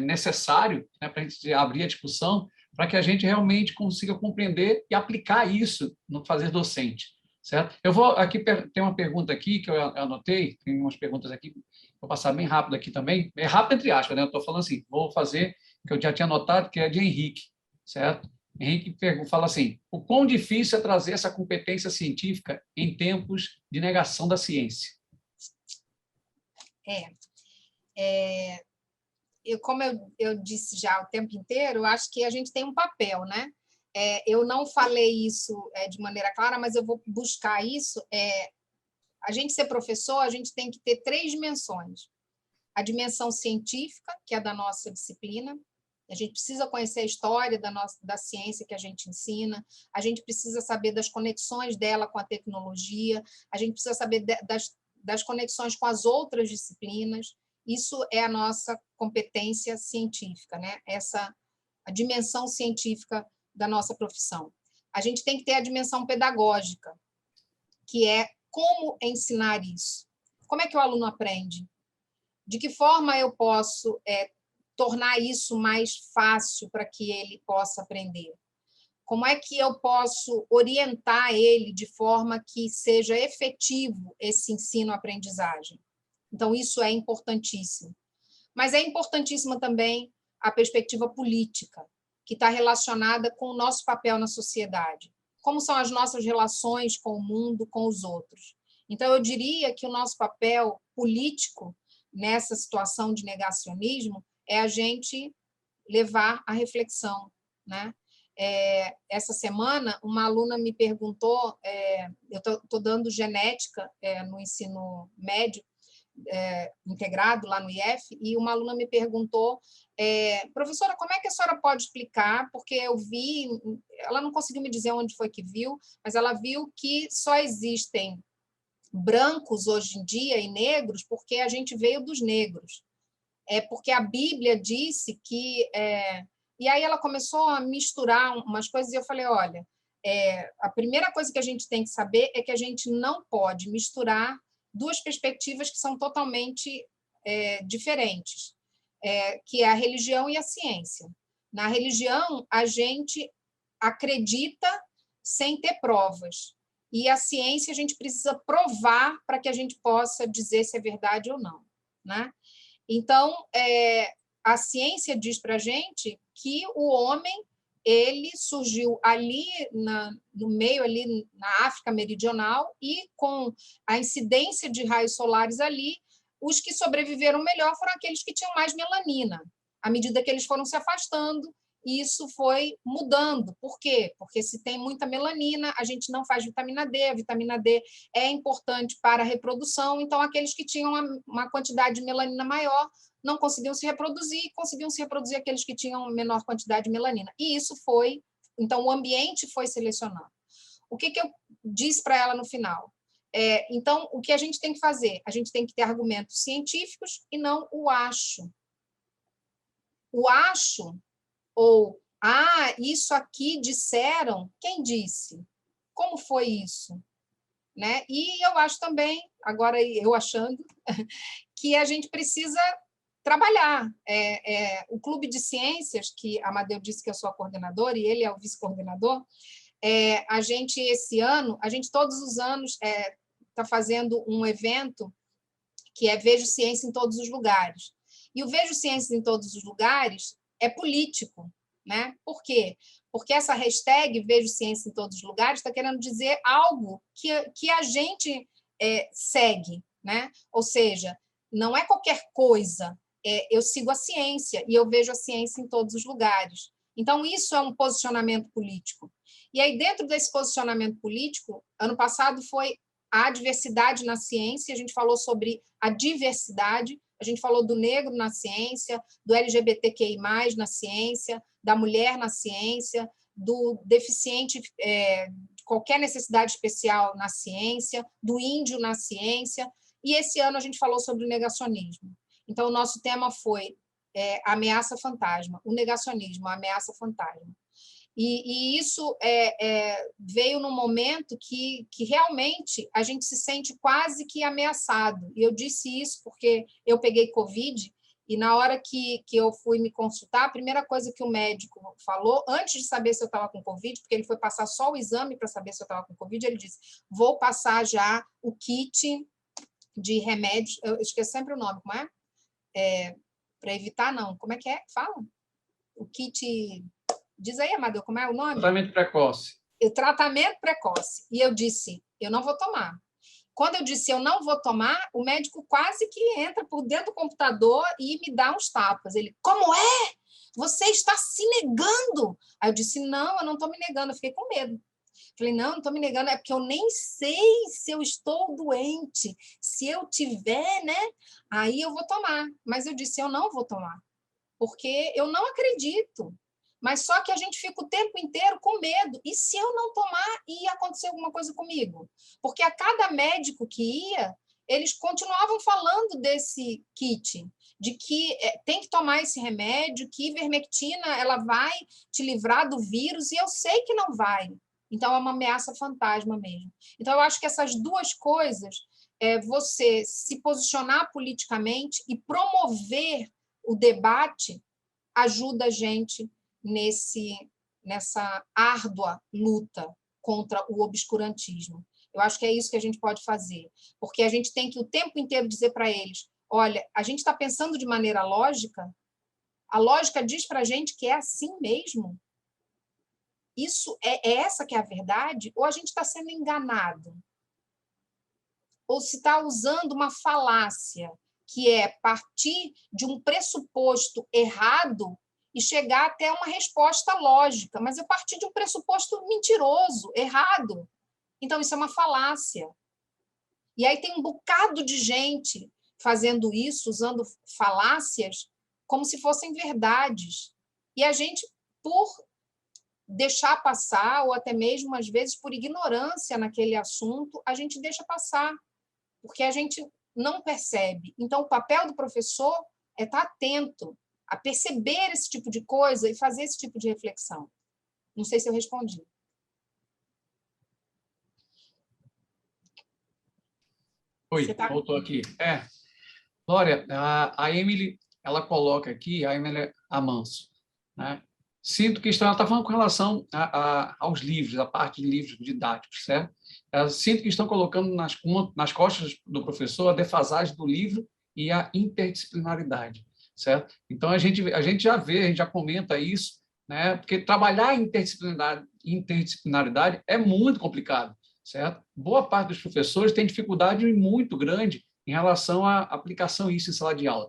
necessário para a gente abrir a discussão, para que a gente realmente consiga compreender e aplicar isso no fazer docente, certo? Eu vou aqui, tem uma pergunta aqui que eu anotei, tem umas perguntas aqui, vou passar bem rápido aqui também, é rápido entre aspas, eu estou falando assim, vou fazer, que eu já tinha anotado, que é de Henrique, certo? Henrique fala assim, o quão difícil é trazer essa competência científica em tempos de negação da ciência? Como eu disse já o tempo inteiro, eu acho que a gente tem um papel, né? Eu não falei isso de maneira clara, mas eu vou buscar isso. A gente ser professor, a gente tem que ter 3 dimensões. A dimensão científica, que é da nossa disciplina, a gente precisa conhecer a história da ciência que a gente ensina, a gente precisa saber das conexões dela com a tecnologia, a gente precisa saber das conexões com as outras disciplinas. Isso é a nossa competência científica, né? A dimensão científica da nossa profissão. A gente tem que ter a dimensão pedagógica, que é como ensinar isso. Como é que o aluno aprende? De que forma eu posso tornar isso mais fácil para que ele possa aprender? Como é que eu posso orientar ele de forma que seja efetivo esse ensino-aprendizagem? Então, isso é importantíssimo. Mas é importantíssima também a perspectiva política, que está relacionada com o nosso papel na sociedade. Como são as nossas relações com o mundo, com os outros? Então, eu diria que o nosso papel político nessa situação de negacionismo é a gente levar a reflexão, né? Essa semana, uma aluna me perguntou, eu estou dando genética no ensino médio, integrado lá no IF, e uma aluna me perguntou, professora, como é que a senhora pode explicar? Porque eu vi, ela não conseguiu me dizer onde foi que viu, mas ela viu que só existem brancos hoje em dia e negros porque a gente veio dos negros. Porque a Bíblia disse que... E aí ela começou a misturar umas coisas e eu falei, olha, a primeira coisa que a gente tem que saber é que a gente não pode misturar duas perspectivas que são totalmente diferentes, que é a religião e a ciência. Na religião, a gente acredita sem ter provas, e a ciência a gente precisa provar para que a gente possa dizer se é verdade ou não, né? Então, a ciência diz para a gente que o homem ele surgiu ali no meio, ali na África Meridional, e com a incidência de raios solares ali, os que sobreviveram melhor foram aqueles que tinham mais melanina. À medida que eles foram se afastando, isso foi mudando. Por quê? Porque se tem muita melanina, a gente não faz vitamina D, a vitamina D é importante para a reprodução, então aqueles que tinham uma quantidade de melanina maior não conseguiam se reproduzir aqueles que tinham menor quantidade de melanina. E isso foi... Então, o ambiente foi selecionando. O que eu disse para ela no final? Então, o que a gente tem que fazer? A gente tem que ter argumentos científicos e não o acho. O acho, ou, isso aqui disseram, quem disse? Como foi isso? Né? E eu acho também, agora eu achando, que a gente precisa trabalhar. O Clube de Ciências, que a Amadeu disse que eu sou a coordenadora, e ele é o vice-coordenador, a gente, esse ano, todos os anos está fazendo um evento que é Vejo Ciência em Todos os Lugares. E o Vejo Ciência em Todos os Lugares é político, né? Por quê? Porque essa hashtag Vejo Ciência em Todos os Lugares está querendo dizer algo que a gente segue, né? Ou seja, não é qualquer coisa. Eu sigo a ciência e eu vejo a ciência em todos os lugares. Então, isso é um posicionamento político. E aí, dentro desse posicionamento político, ano passado foi a diversidade na ciência, a gente falou sobre a diversidade, a gente falou do negro na ciência, do LGBTQI+, na ciência, da mulher na ciência, do deficiente, qualquer necessidade especial na ciência, do índio na ciência, e esse ano a gente falou sobre o negacionismo. Então, o nosso tema foi a ameaça fantasma, o negacionismo, a ameaça fantasma. E isso veio num momento que realmente a gente se sente quase que ameaçado. E eu disse isso porque eu peguei Covid, e na hora que eu fui me consultar, a primeira coisa que o médico falou, antes de saber se eu estava com Covid, porque ele foi passar só o exame para saber se eu estava com Covid, ele disse, vou passar já o kit de remédios, eu esqueço sempre o nome, como é? Para evitar, não. Como é que é? Fala. O kit... Diz aí, Amadeu, como é o nome? Tratamento precoce. O tratamento precoce. E eu disse, eu não vou tomar. Quando eu disse, eu não vou tomar, o médico quase que entra por dentro do computador e me dá uns tapas. Ele, como é? Você está se negando. Aí eu disse, não, eu não estou me negando. Eu fiquei com medo. Falei, não estou me negando, é porque eu nem sei se eu estou doente. Se eu tiver, né? Aí eu vou tomar. Mas eu disse, eu não vou tomar, porque eu não acredito. Mas só que a gente fica o tempo inteiro com medo. E se eu não tomar, ia acontecer alguma coisa comigo? Porque a cada médico que ia, eles continuavam falando desse kit, de que tem que tomar esse remédio, que ivermectina ela vai te livrar do vírus, e eu sei que não vai. Então, é uma ameaça fantasma mesmo. Então, eu acho que essas duas coisas, você se posicionar politicamente e promover o debate, ajuda a gente nessa árdua luta contra o obscurantismo. Eu acho que é isso que a gente pode fazer, porque a gente tem que o tempo inteiro dizer para eles, olha, a gente está pensando de maneira lógica, a lógica diz para a gente que é assim mesmo. Isso é essa que é a verdade? Ou a gente está sendo enganado? Ou se está usando uma falácia, que é partir de um pressuposto errado e chegar até uma resposta lógica, mas eu parti de um pressuposto mentiroso, errado. Então, isso é uma falácia. E aí tem um bocado de gente fazendo isso, usando falácias, como se fossem verdades. E a gente, por deixar passar, ou até mesmo, às vezes, por ignorância naquele assunto, a gente deixa passar, porque a gente não percebe. Então, o papel do professor é estar atento a perceber esse tipo de coisa e fazer esse tipo de reflexão. Não sei se eu respondi. Oi, voltou aqui. Glória, a Emily, ela coloca aqui, a Emily Amanso, né? Sinto que ela está falando com relação aos livros, a parte de livros didáticos, certo? Sinto que estão colocando nas costas do professor a defasagem do livro e a interdisciplinaridade, certo? Então, a gente já vê, a gente já comenta isso, né? Porque trabalhar interdisciplinaridade é muito complicado, certo? Boa parte dos professores tem dificuldade muito grande em relação à aplicação disso em sala de aula.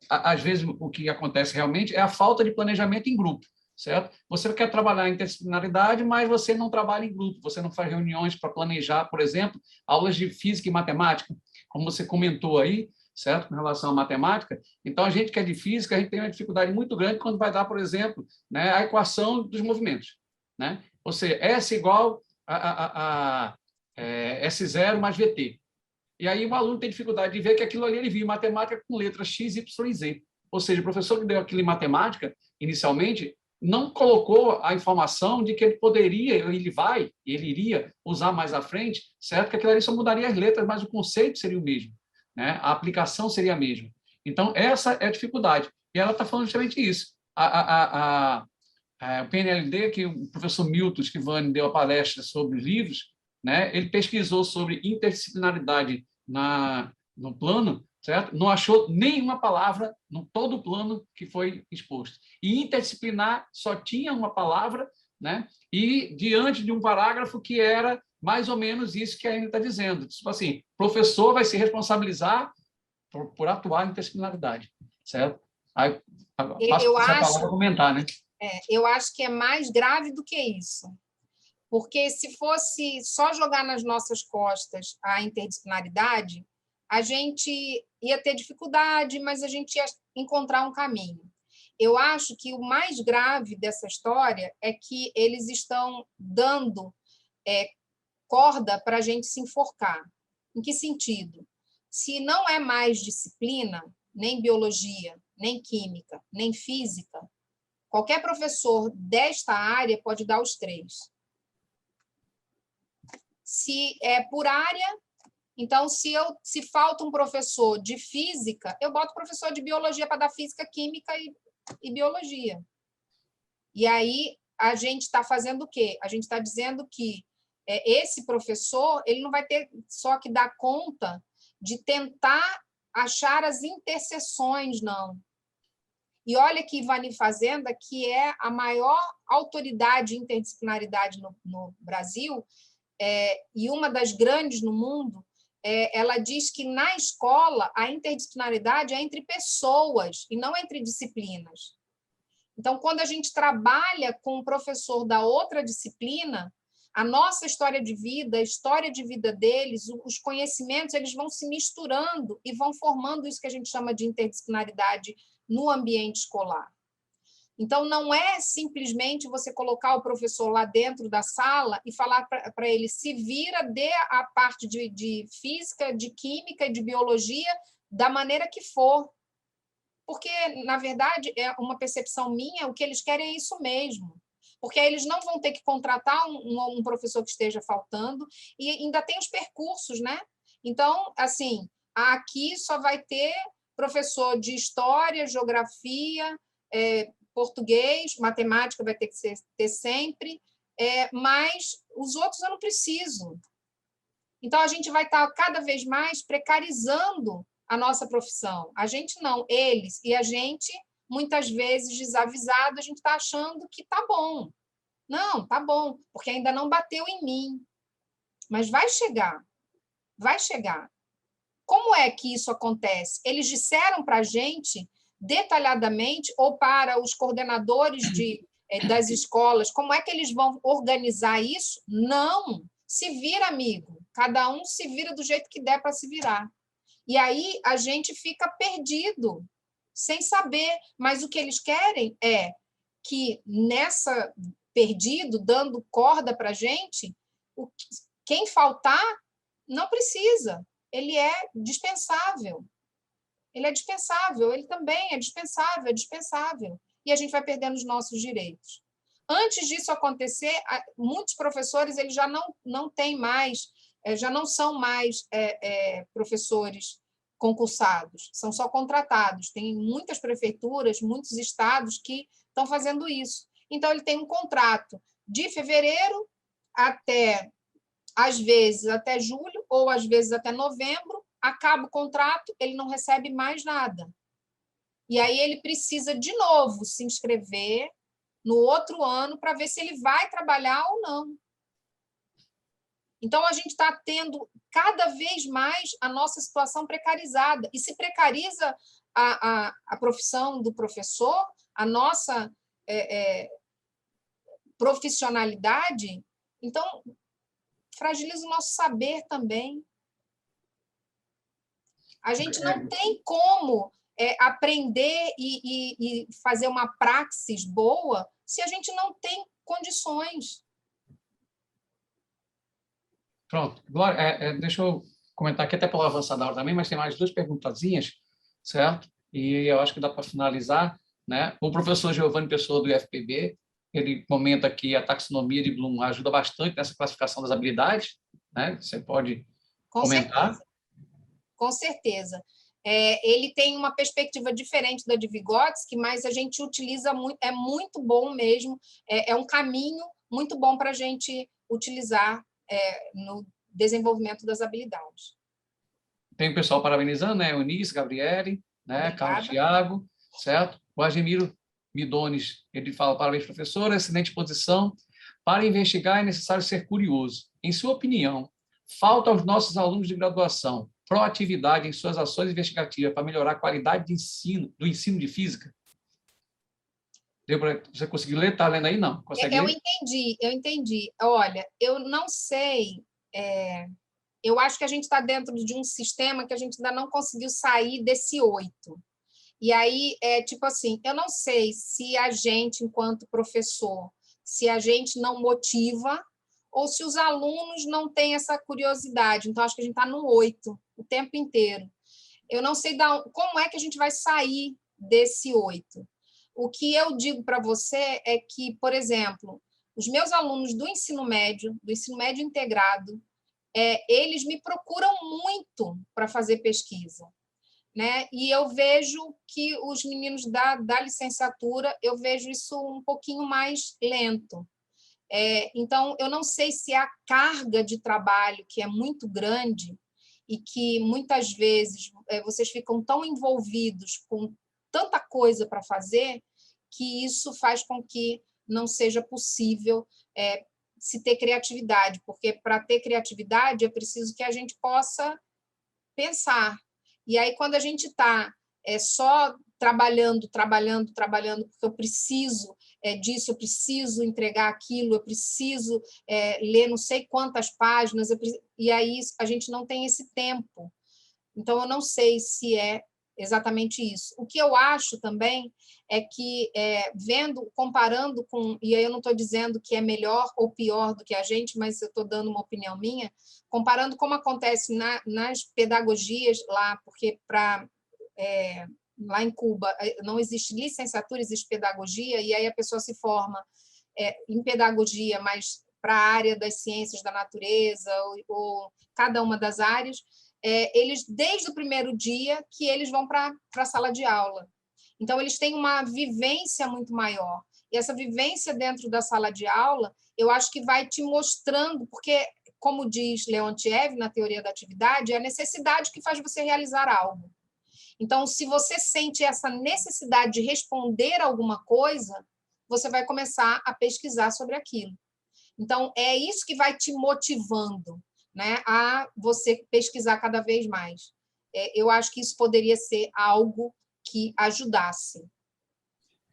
Às vezes, o que acontece realmente é a falta de planejamento em grupo, certo? Você quer trabalhar em interdisciplinaridade, mas você não trabalha em grupo, você não faz reuniões para planejar, por exemplo, aulas de física e matemática, como você comentou aí, certo? Com relação à matemática. Então, a gente que é de física, a gente tem uma dificuldade muito grande quando vai dar, por exemplo, né, a equação dos movimentos, né? Ou seja, S igual a S0 mais VT. E aí o aluno tem dificuldade de ver que aquilo ali ele viu em matemática com letras X, Y e Z. Ou seja, o professor que deu aquilo em matemática, inicialmente, não colocou a informação de que ele poderia, ele iria usar mais à frente, certo? Que aquilo ali só mudaria as letras, mas o conceito seria o mesmo, né? A aplicação seria a mesma. Então, essa é a dificuldade. E ela está falando justamente isso. O PNLD, que o professor Milton Schivani deu a palestra sobre livros, né? Ele pesquisou sobre interdisciplinaridade no plano, certo? Não achou nenhuma palavra no todo o plano que foi exposto. E interdisciplinar só tinha uma palavra, né? E diante de um parágrafo que era mais ou menos isso que a Ana está dizendo. Tipo assim, professor vai se responsabilizar por atuar em interdisciplinaridade, certo? Aí, passo a palavra para comentar, né? Eu acho que é mais grave do que isso. Porque se fosse só jogar nas nossas costas a interdisciplinaridade, a gente ia ter dificuldade, mas a gente ia encontrar um caminho. Eu acho que o mais grave dessa história é que eles estão dando corda para a gente se enforcar. Em que sentido? Se não é mais disciplina, nem biologia, nem química, nem física, qualquer professor desta área pode dar os 3. Se é por área, então, se falta um professor de física, eu boto professor de biologia para dar física, química e biologia. E aí, a gente está fazendo o quê? A gente está dizendo que esse professor ele não vai ter só que dar conta de tentar achar as interseções, não. E olha que Ivani Fazenda, que é a maior autoridade em interdisciplinaridade no Brasil, e uma das grandes no mundo, ela diz que na escola a interdisciplinaridade é entre pessoas e não entre disciplinas. Então, quando a gente trabalha com um professor da outra disciplina, a nossa história de vida, a história de vida deles, os conhecimentos, eles vão se misturando e vão formando isso que a gente chama de interdisciplinaridade no ambiente escolar. Então, não é simplesmente você colocar o professor lá dentro da sala e falar para ele se vira, dê a parte de física, de química, de biologia, da maneira que for. Porque, na verdade, é uma percepção minha, o que eles querem é isso mesmo. Porque aí eles não vão ter que contratar um professor que esteja faltando, e ainda tem os percursos, né? Então, assim, aqui só vai ter professor de história, geografia, português, matemática vai ter que ter sempre, mas os outros eu não preciso. Então, a gente vai estar cada vez mais precarizando a nossa profissão. A gente não, eles. E a gente, muitas vezes, desavisado, a gente está achando que está bom. Não, está bom, porque ainda não bateu em mim. Mas vai chegar, vai chegar. Como é que isso acontece? Eles disseram para a gente detalhadamente, ou para os coordenadores das escolas, como é que eles vão organizar isso? Não. Se vira, amigo. Cada um se vira do jeito que der para se virar. E aí a gente fica perdido, sem saber. Mas o que eles querem é que nessa perdido, dando corda para a gente, quem faltar não precisa. Ele é dispensável. Ele é dispensável, ele também é dispensável, é dispensável. E a gente vai perdendo os nossos direitos. Antes disso acontecer, muitos professores eles já não têm mais, já não são mais professores concursados, são só contratados. Tem muitas prefeituras, muitos estados que estão fazendo isso. Então, ele tem um contrato de fevereiro até, às vezes, até julho, ou às vezes até novembro, acaba o contrato, ele não recebe mais nada. E aí ele precisa, de novo, se inscrever no outro ano para ver se ele vai trabalhar ou não. Então, a gente está tendo cada vez mais a nossa situação precarizada. E se precariza a profissão do professor, a nossa profissionalidade, então fragiliza o nosso saber também. A gente não tem como aprender e fazer uma praxis boa se a gente não tem condições. Pronto. Glória, deixa eu comentar aqui, até pela avançada hora também, mas tem mais duas perguntazinhas, certo? E eu acho que dá para finalizar, né? O professor Giovanni Pessoa, do IFPB, ele comenta que a taxonomia de Bloom ajuda bastante nessa classificação das habilidades, né? Você pode comentar? Com certeza. Ele tem uma perspectiva diferente da de Vygotsky, mas a gente utiliza muito, é muito bom mesmo, é um caminho muito bom para a gente utilizar no desenvolvimento das habilidades. Tem o pessoal parabenizando, né? Eunice, Gabriele, né? Carlos Thiago, certo? O Agemiro Midones, ele fala: parabéns, professora, excelente posição. Para investigar é necessário ser curioso. Em sua opinião, falta aos nossos alunos de graduação proatividade em suas ações investigativas para melhorar a qualidade de ensino, do ensino de física? Você conseguiu ler? Está lendo aí? Não. Consegue ler? Eu entendi. Olha, eu não sei... eu acho que a gente está dentro de um sistema que a gente ainda não conseguiu sair desse 8. E aí, tipo assim, eu não sei se a gente, enquanto professor, se a gente não motiva ou se os alunos não têm essa curiosidade. Então, acho que a gente está no 8 o tempo inteiro. Eu não sei como é que a gente vai sair desse 8. O que eu digo para você é que, por exemplo, os meus alunos do ensino médio integrado, eles me procuram muito para fazer pesquisa, né? E eu vejo que os meninos da licenciatura, eu vejo isso um pouquinho mais lento. Então, eu não sei se a carga de trabalho, que é muito grande, e que muitas vezes vocês ficam tão envolvidos com tanta coisa para fazer, que isso faz com que não seja possível se ter criatividade, porque para ter criatividade é preciso que a gente possa pensar. E aí, quando a gente está só trabalhando, porque eu preciso disso, eu preciso entregar aquilo, eu preciso ler não sei quantas páginas, e aí a gente não tem esse tempo. Então, eu não sei se é exatamente isso. O que eu acho também é que, comparando com... E aí eu não estou dizendo que é melhor ou pior do que a gente, mas eu estou dando uma opinião minha, comparando como acontece nas pedagogias lá, porque lá em Cuba não existe licenciatura, existe pedagogia, e aí a pessoa se forma em pedagogia, mas para a área das ciências da natureza, ou cada uma das áreas, eles, desde o primeiro dia, que eles vão para a sala de aula. Então, eles têm uma vivência muito maior. E essa vivência dentro da sala de aula, eu acho que vai te mostrando, porque, como diz Leontiev, na teoria da atividade, é a necessidade que faz você realizar algo. Então, se você sente essa necessidade de responder alguma coisa, você vai começar a pesquisar sobre aquilo. Então, é isso que vai te motivando, né, a você pesquisar cada vez mais. Eu acho que isso poderia ser algo que ajudasse.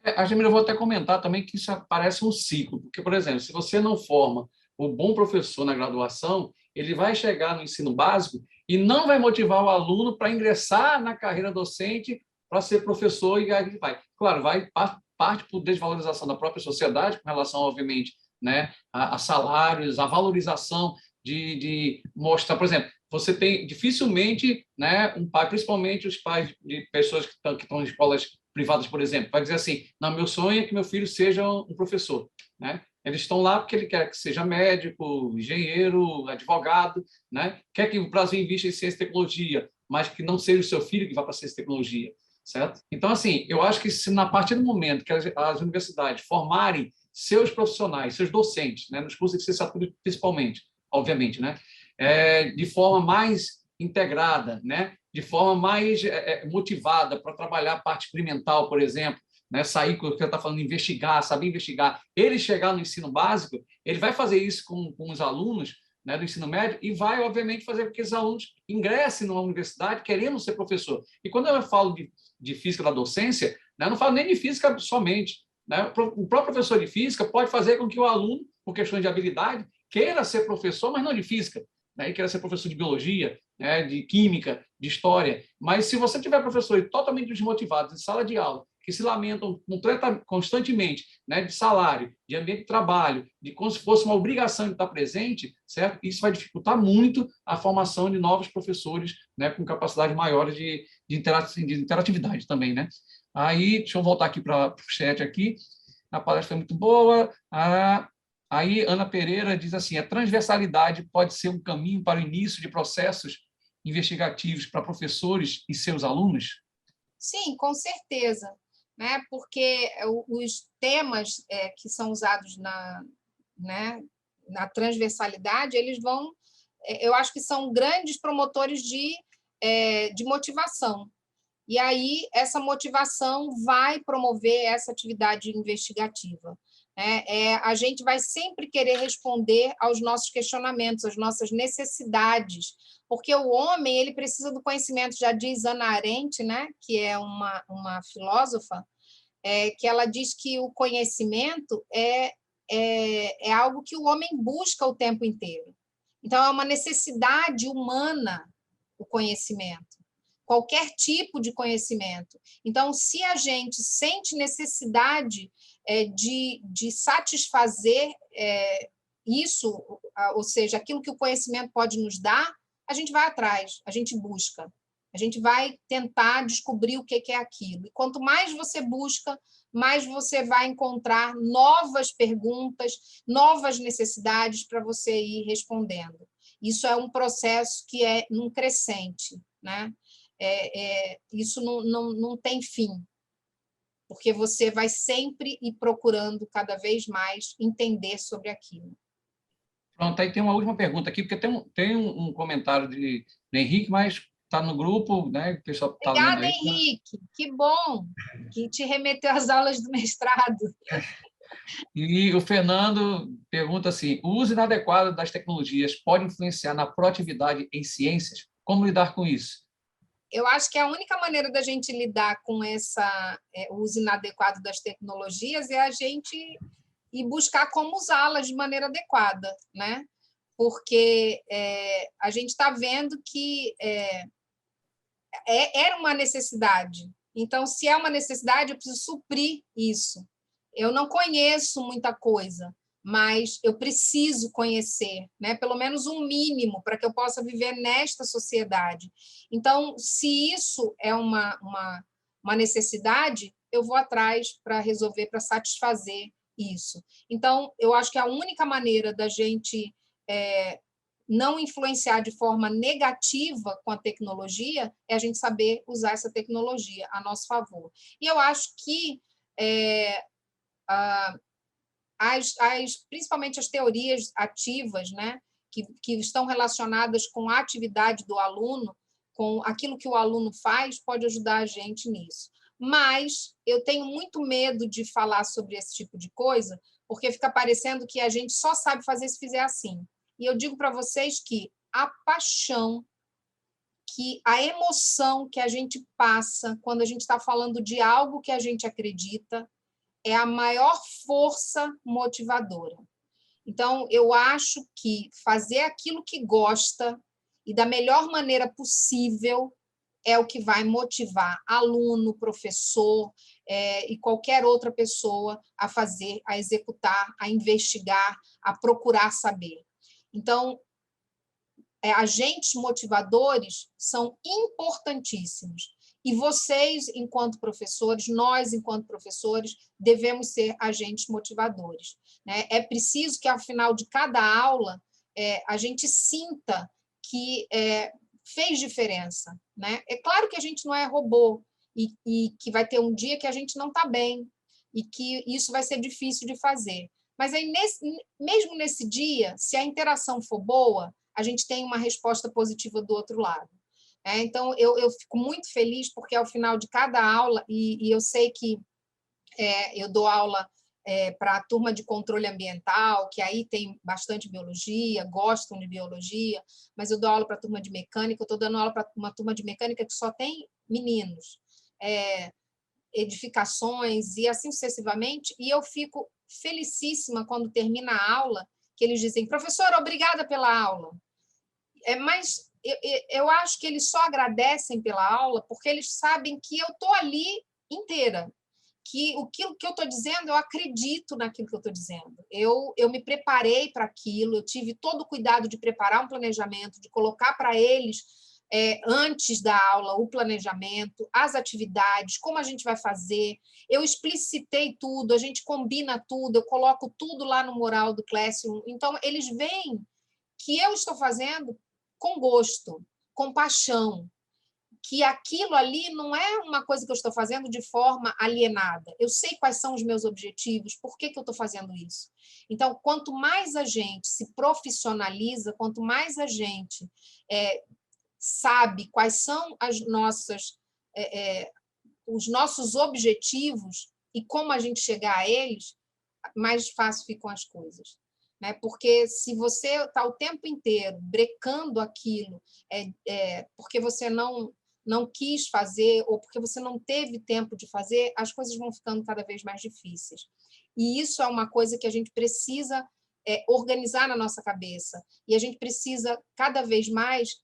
Ademir, eu vou até comentar também que isso parece um ciclo, porque, por exemplo, se você não forma o bom professor na graduação, ele vai chegar no ensino básico e não vai motivar o aluno para ingressar na carreira docente para ser professor e aí vai. Claro, vai parte por desvalorização da própria sociedade com relação, obviamente, né, a salários, a valorização de mostrar, por exemplo, você tem dificilmente, né, um pai, principalmente os pais de pessoas que estão em escolas privadas, por exemplo, vai dizer assim, não, meu sonho é que meu filho seja um professor, né? Eles estão lá porque ele quer que seja médico, engenheiro, advogado, né? Quer que o Brasil invista em ciência e tecnologia, mas que não seja o seu filho que vá para a ciência e tecnologia, certo? Então, assim, eu acho que se, a partir do momento que as universidades formarem seus profissionais, seus docentes, né, nos cursos de licenciatura principalmente, obviamente, né, de forma mais integrada, né, de forma mais motivada para trabalhar a parte experimental, por exemplo, né, sair, que você está falando, investigar, saber investigar, ele chegar no ensino básico, ele vai fazer isso com os alunos, né, do ensino médio e vai, obviamente, fazer com que os alunos ingressem numa universidade querendo ser professor. E quando eu falo de física da docência, né, eu não falo nem de física somente, né? O próprio professor de física pode fazer com que o aluno, por questões de habilidade, queira ser professor, mas não de física, né? E queira ser professor de biologia, né? De química, de história. Mas se você tiver professores totalmente desmotivados em sala de aula, que se lamentam constantemente, né, de salário, de ambiente de trabalho, de como se fosse uma obrigação de estar presente, certo? Isso vai dificultar muito a formação de novos professores, né, com capacidade maior de interatividade também, né? Aí, deixa eu voltar aqui para o chat aqui. A palestra foi muito boa. Aí, Ana Pereira diz assim, a transversalidade pode ser um caminho para o início de processos investigativos para professores e seus alunos? Sim, com certeza, né? Porque os temas que são usados né, na transversalidade, eles vão, eu acho que são grandes promotores de motivação. E aí, essa motivação vai promover essa atividade investigativa. A gente vai sempre querer responder aos nossos questionamentos, às nossas necessidades, porque o homem ele precisa do conhecimento, já diz Hannah Arendt, né, que é uma filósofa, que ela diz que o conhecimento é algo que o homem busca o tempo inteiro. Então, é uma necessidade humana o conhecimento, qualquer tipo de conhecimento. Então, se a gente sente necessidade de satisfazer isso, ou seja, aquilo que o conhecimento pode nos dar, a gente vai atrás, a gente busca. A gente vai tentar descobrir o que é aquilo. E quanto mais você busca, mais você vai encontrar novas perguntas, novas necessidades para você ir respondendo. Isso é um processo que é num crescente, né? Isso não tem fim, porque você vai sempre ir procurando cada vez mais entender sobre aquilo. Pronto, aí tem uma última pergunta aqui, porque tem um comentário de Henrique, mas está no grupo, né? O pessoal está lendo Obrigada, aí. Henrique, que bom que te remeteu às aulas do mestrado. E o Fernando pergunta assim, o uso inadequado das tecnologias pode influenciar na proatividade em ciências? Como lidar com isso? Eu acho que a única maneira da gente lidar com o uso inadequado das tecnologias é a gente ir buscar como usá-las de maneira adequada, né? Porque a gente está vendo que era uma necessidade. Então, se é uma necessidade, eu preciso suprir isso. Eu não conheço muita coisa, mas eu preciso conhecer, né? Pelo menos um mínimo para que eu possa viver nesta sociedade. Então, se isso é uma necessidade, eu vou atrás para resolver, para satisfazer isso. Então, eu acho que a única maneira da gente não influenciar de forma negativa com a tecnologia é a gente saber usar essa tecnologia a nosso favor. E eu acho que principalmente as teorias ativas, né, que estão relacionadas com a atividade do aluno, com aquilo que o aluno faz, pode ajudar a gente nisso. Mas eu tenho muito medo de falar sobre esse tipo de coisa, porque fica parecendo que a gente só sabe fazer se fizer assim. E eu digo para vocês que a paixão, que a emoção que a gente passa quando a gente está falando de algo que a gente acredita é a maior força motivadora. Então, eu acho que fazer aquilo que gosta e da melhor maneira possível é o que vai motivar aluno, professor e qualquer outra pessoa a fazer, a executar, a investigar, a procurar saber. Então, agentes motivadores são importantíssimos. E vocês, enquanto professores, nós, enquanto professores, devemos ser agentes motivadores, né? É preciso que, ao final de cada aula, a gente sinta que fez diferença, né? É claro que a gente não é robô e que vai ter um dia que a gente não está bem e que isso vai ser difícil de fazer. Mas aí, mesmo nesse dia, se a interação for boa, a gente tem uma resposta positiva do outro lado. Então, eu fico muito feliz porque, ao final de cada aula, e eu sei que eu dou aula para a turma de controle ambiental, que aí tem bastante biologia, gostam de biologia, mas eu dou aula para a turma de mecânica, eu estou dando aula para uma turma de mecânica que só tem meninos, edificações e assim sucessivamente, e eu fico felicíssima quando termina a aula, que eles dizem: professora, obrigada pela aula. Mas eu acho que eles só agradecem pela aula porque eles sabem que eu estou ali inteira, que aquilo que eu estou dizendo, eu acredito naquilo que eu estou dizendo. Eu me preparei para aquilo, eu tive todo o cuidado de preparar um planejamento, de colocar para eles, antes da aula, o planejamento, as atividades, como a gente vai fazer. Eu explicitei tudo, a gente combina tudo, eu coloco tudo lá no mural do Classroom. Então, eles veem que eu estou fazendo com gosto, com paixão, que aquilo ali não é uma coisa que eu estou fazendo de forma alienada. Eu sei quais são os meus objetivos, por que eu estou fazendo isso. Então, quanto mais a gente se profissionaliza, quanto mais a gente sabe quais são os nossos objetivos e como a gente chegar a eles, mais fácil ficam as coisas. Né? Porque se você está o tempo inteiro brecando aquilo, porque você não quis fazer ou porque você não teve tempo de fazer, as coisas vão ficando cada vez mais difíceis. E isso é uma coisa que a gente precisa organizar na nossa cabeça. E a gente precisa, cada vez mais,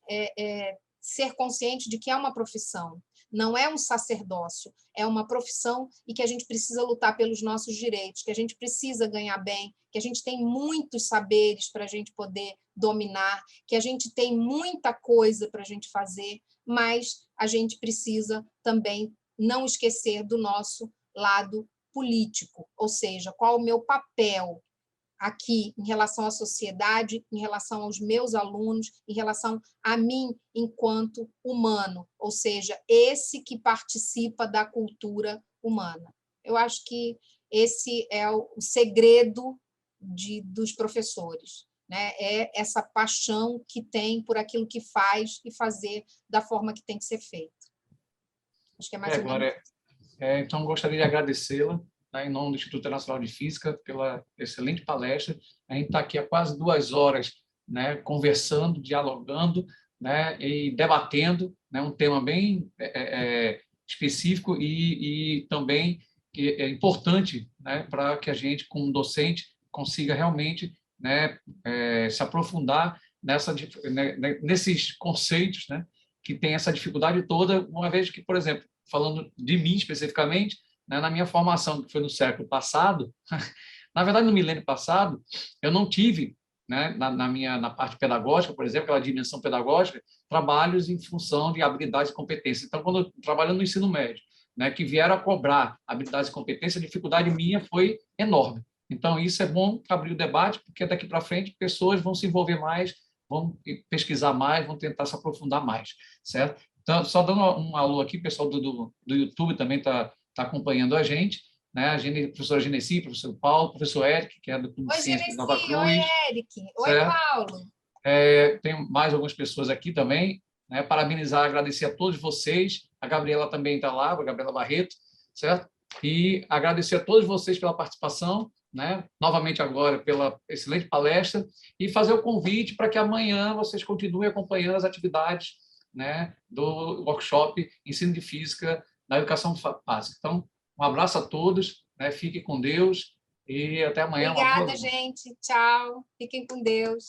ser consciente de que é uma profissão. Não é um sacerdócio, é uma profissão e que a gente precisa lutar pelos nossos direitos, que a gente precisa ganhar bem, que a gente tem muitos saberes para a gente poder dominar, que a gente tem muita coisa para a gente fazer, mas a gente precisa também não esquecer do nosso lado político, ou seja, qual o meu papel aqui em relação à sociedade, em relação aos meus alunos, em relação a mim enquanto humano, ou seja, esse que participa da cultura humana. Eu acho que esse é o segredo dos professores, né? É essa paixão que tem por aquilo que faz e fazer da forma que tem que ser feito. Acho que é mais ou menos Glória, então, gostaria de agradecê-la, em nome do Instituto Nacional de Física, pela excelente palestra. A gente está aqui há quase 2 horas, né, conversando, dialogando, né, e debatendo, né, um tema bem específico e também que é importante, né, para que a gente, como docente, consiga realmente, né, se aprofundar nesses conceitos, né, que tem essa dificuldade toda, uma vez que, por exemplo, falando de mim especificamente, né, na minha formação, que foi no século passado, na verdade, no milênio passado, eu não tive, né, na parte pedagógica, por exemplo, aquela dimensão pedagógica, trabalhos em função de habilidades e competências. Então, quando eu trabalhando no ensino médio, né, que vieram a cobrar habilidades e competências, a dificuldade minha foi enorme. Então, isso é bom abrir o debate, porque daqui para frente pessoas vão se envolver mais, vão pesquisar mais, vão tentar se aprofundar mais, certo? Então, só dando um alô aqui, o pessoal do YouTube também está acompanhando a gente, né? A professora Genesi, professor Paulo, professor Eric, que é do Clube de Ciências de Nova Cruz. Oi, Eric. Oi, certo? Paulo. Tem mais algumas pessoas aqui também, né? Parabenizar, agradecer a todos vocês. A Gabriela também está lá, a Gabriela Barreto, certo? E agradecer a todos vocês pela participação, né? Novamente agora pela excelente palestra, e fazer o convite para que amanhã vocês continuem acompanhando as atividades, né, do workshop Ensino de Física na Educação Básica. Então, um abraço a todos, né? Fiquem com Deus e até amanhã. Obrigada, gente. Tchau. Fiquem com Deus.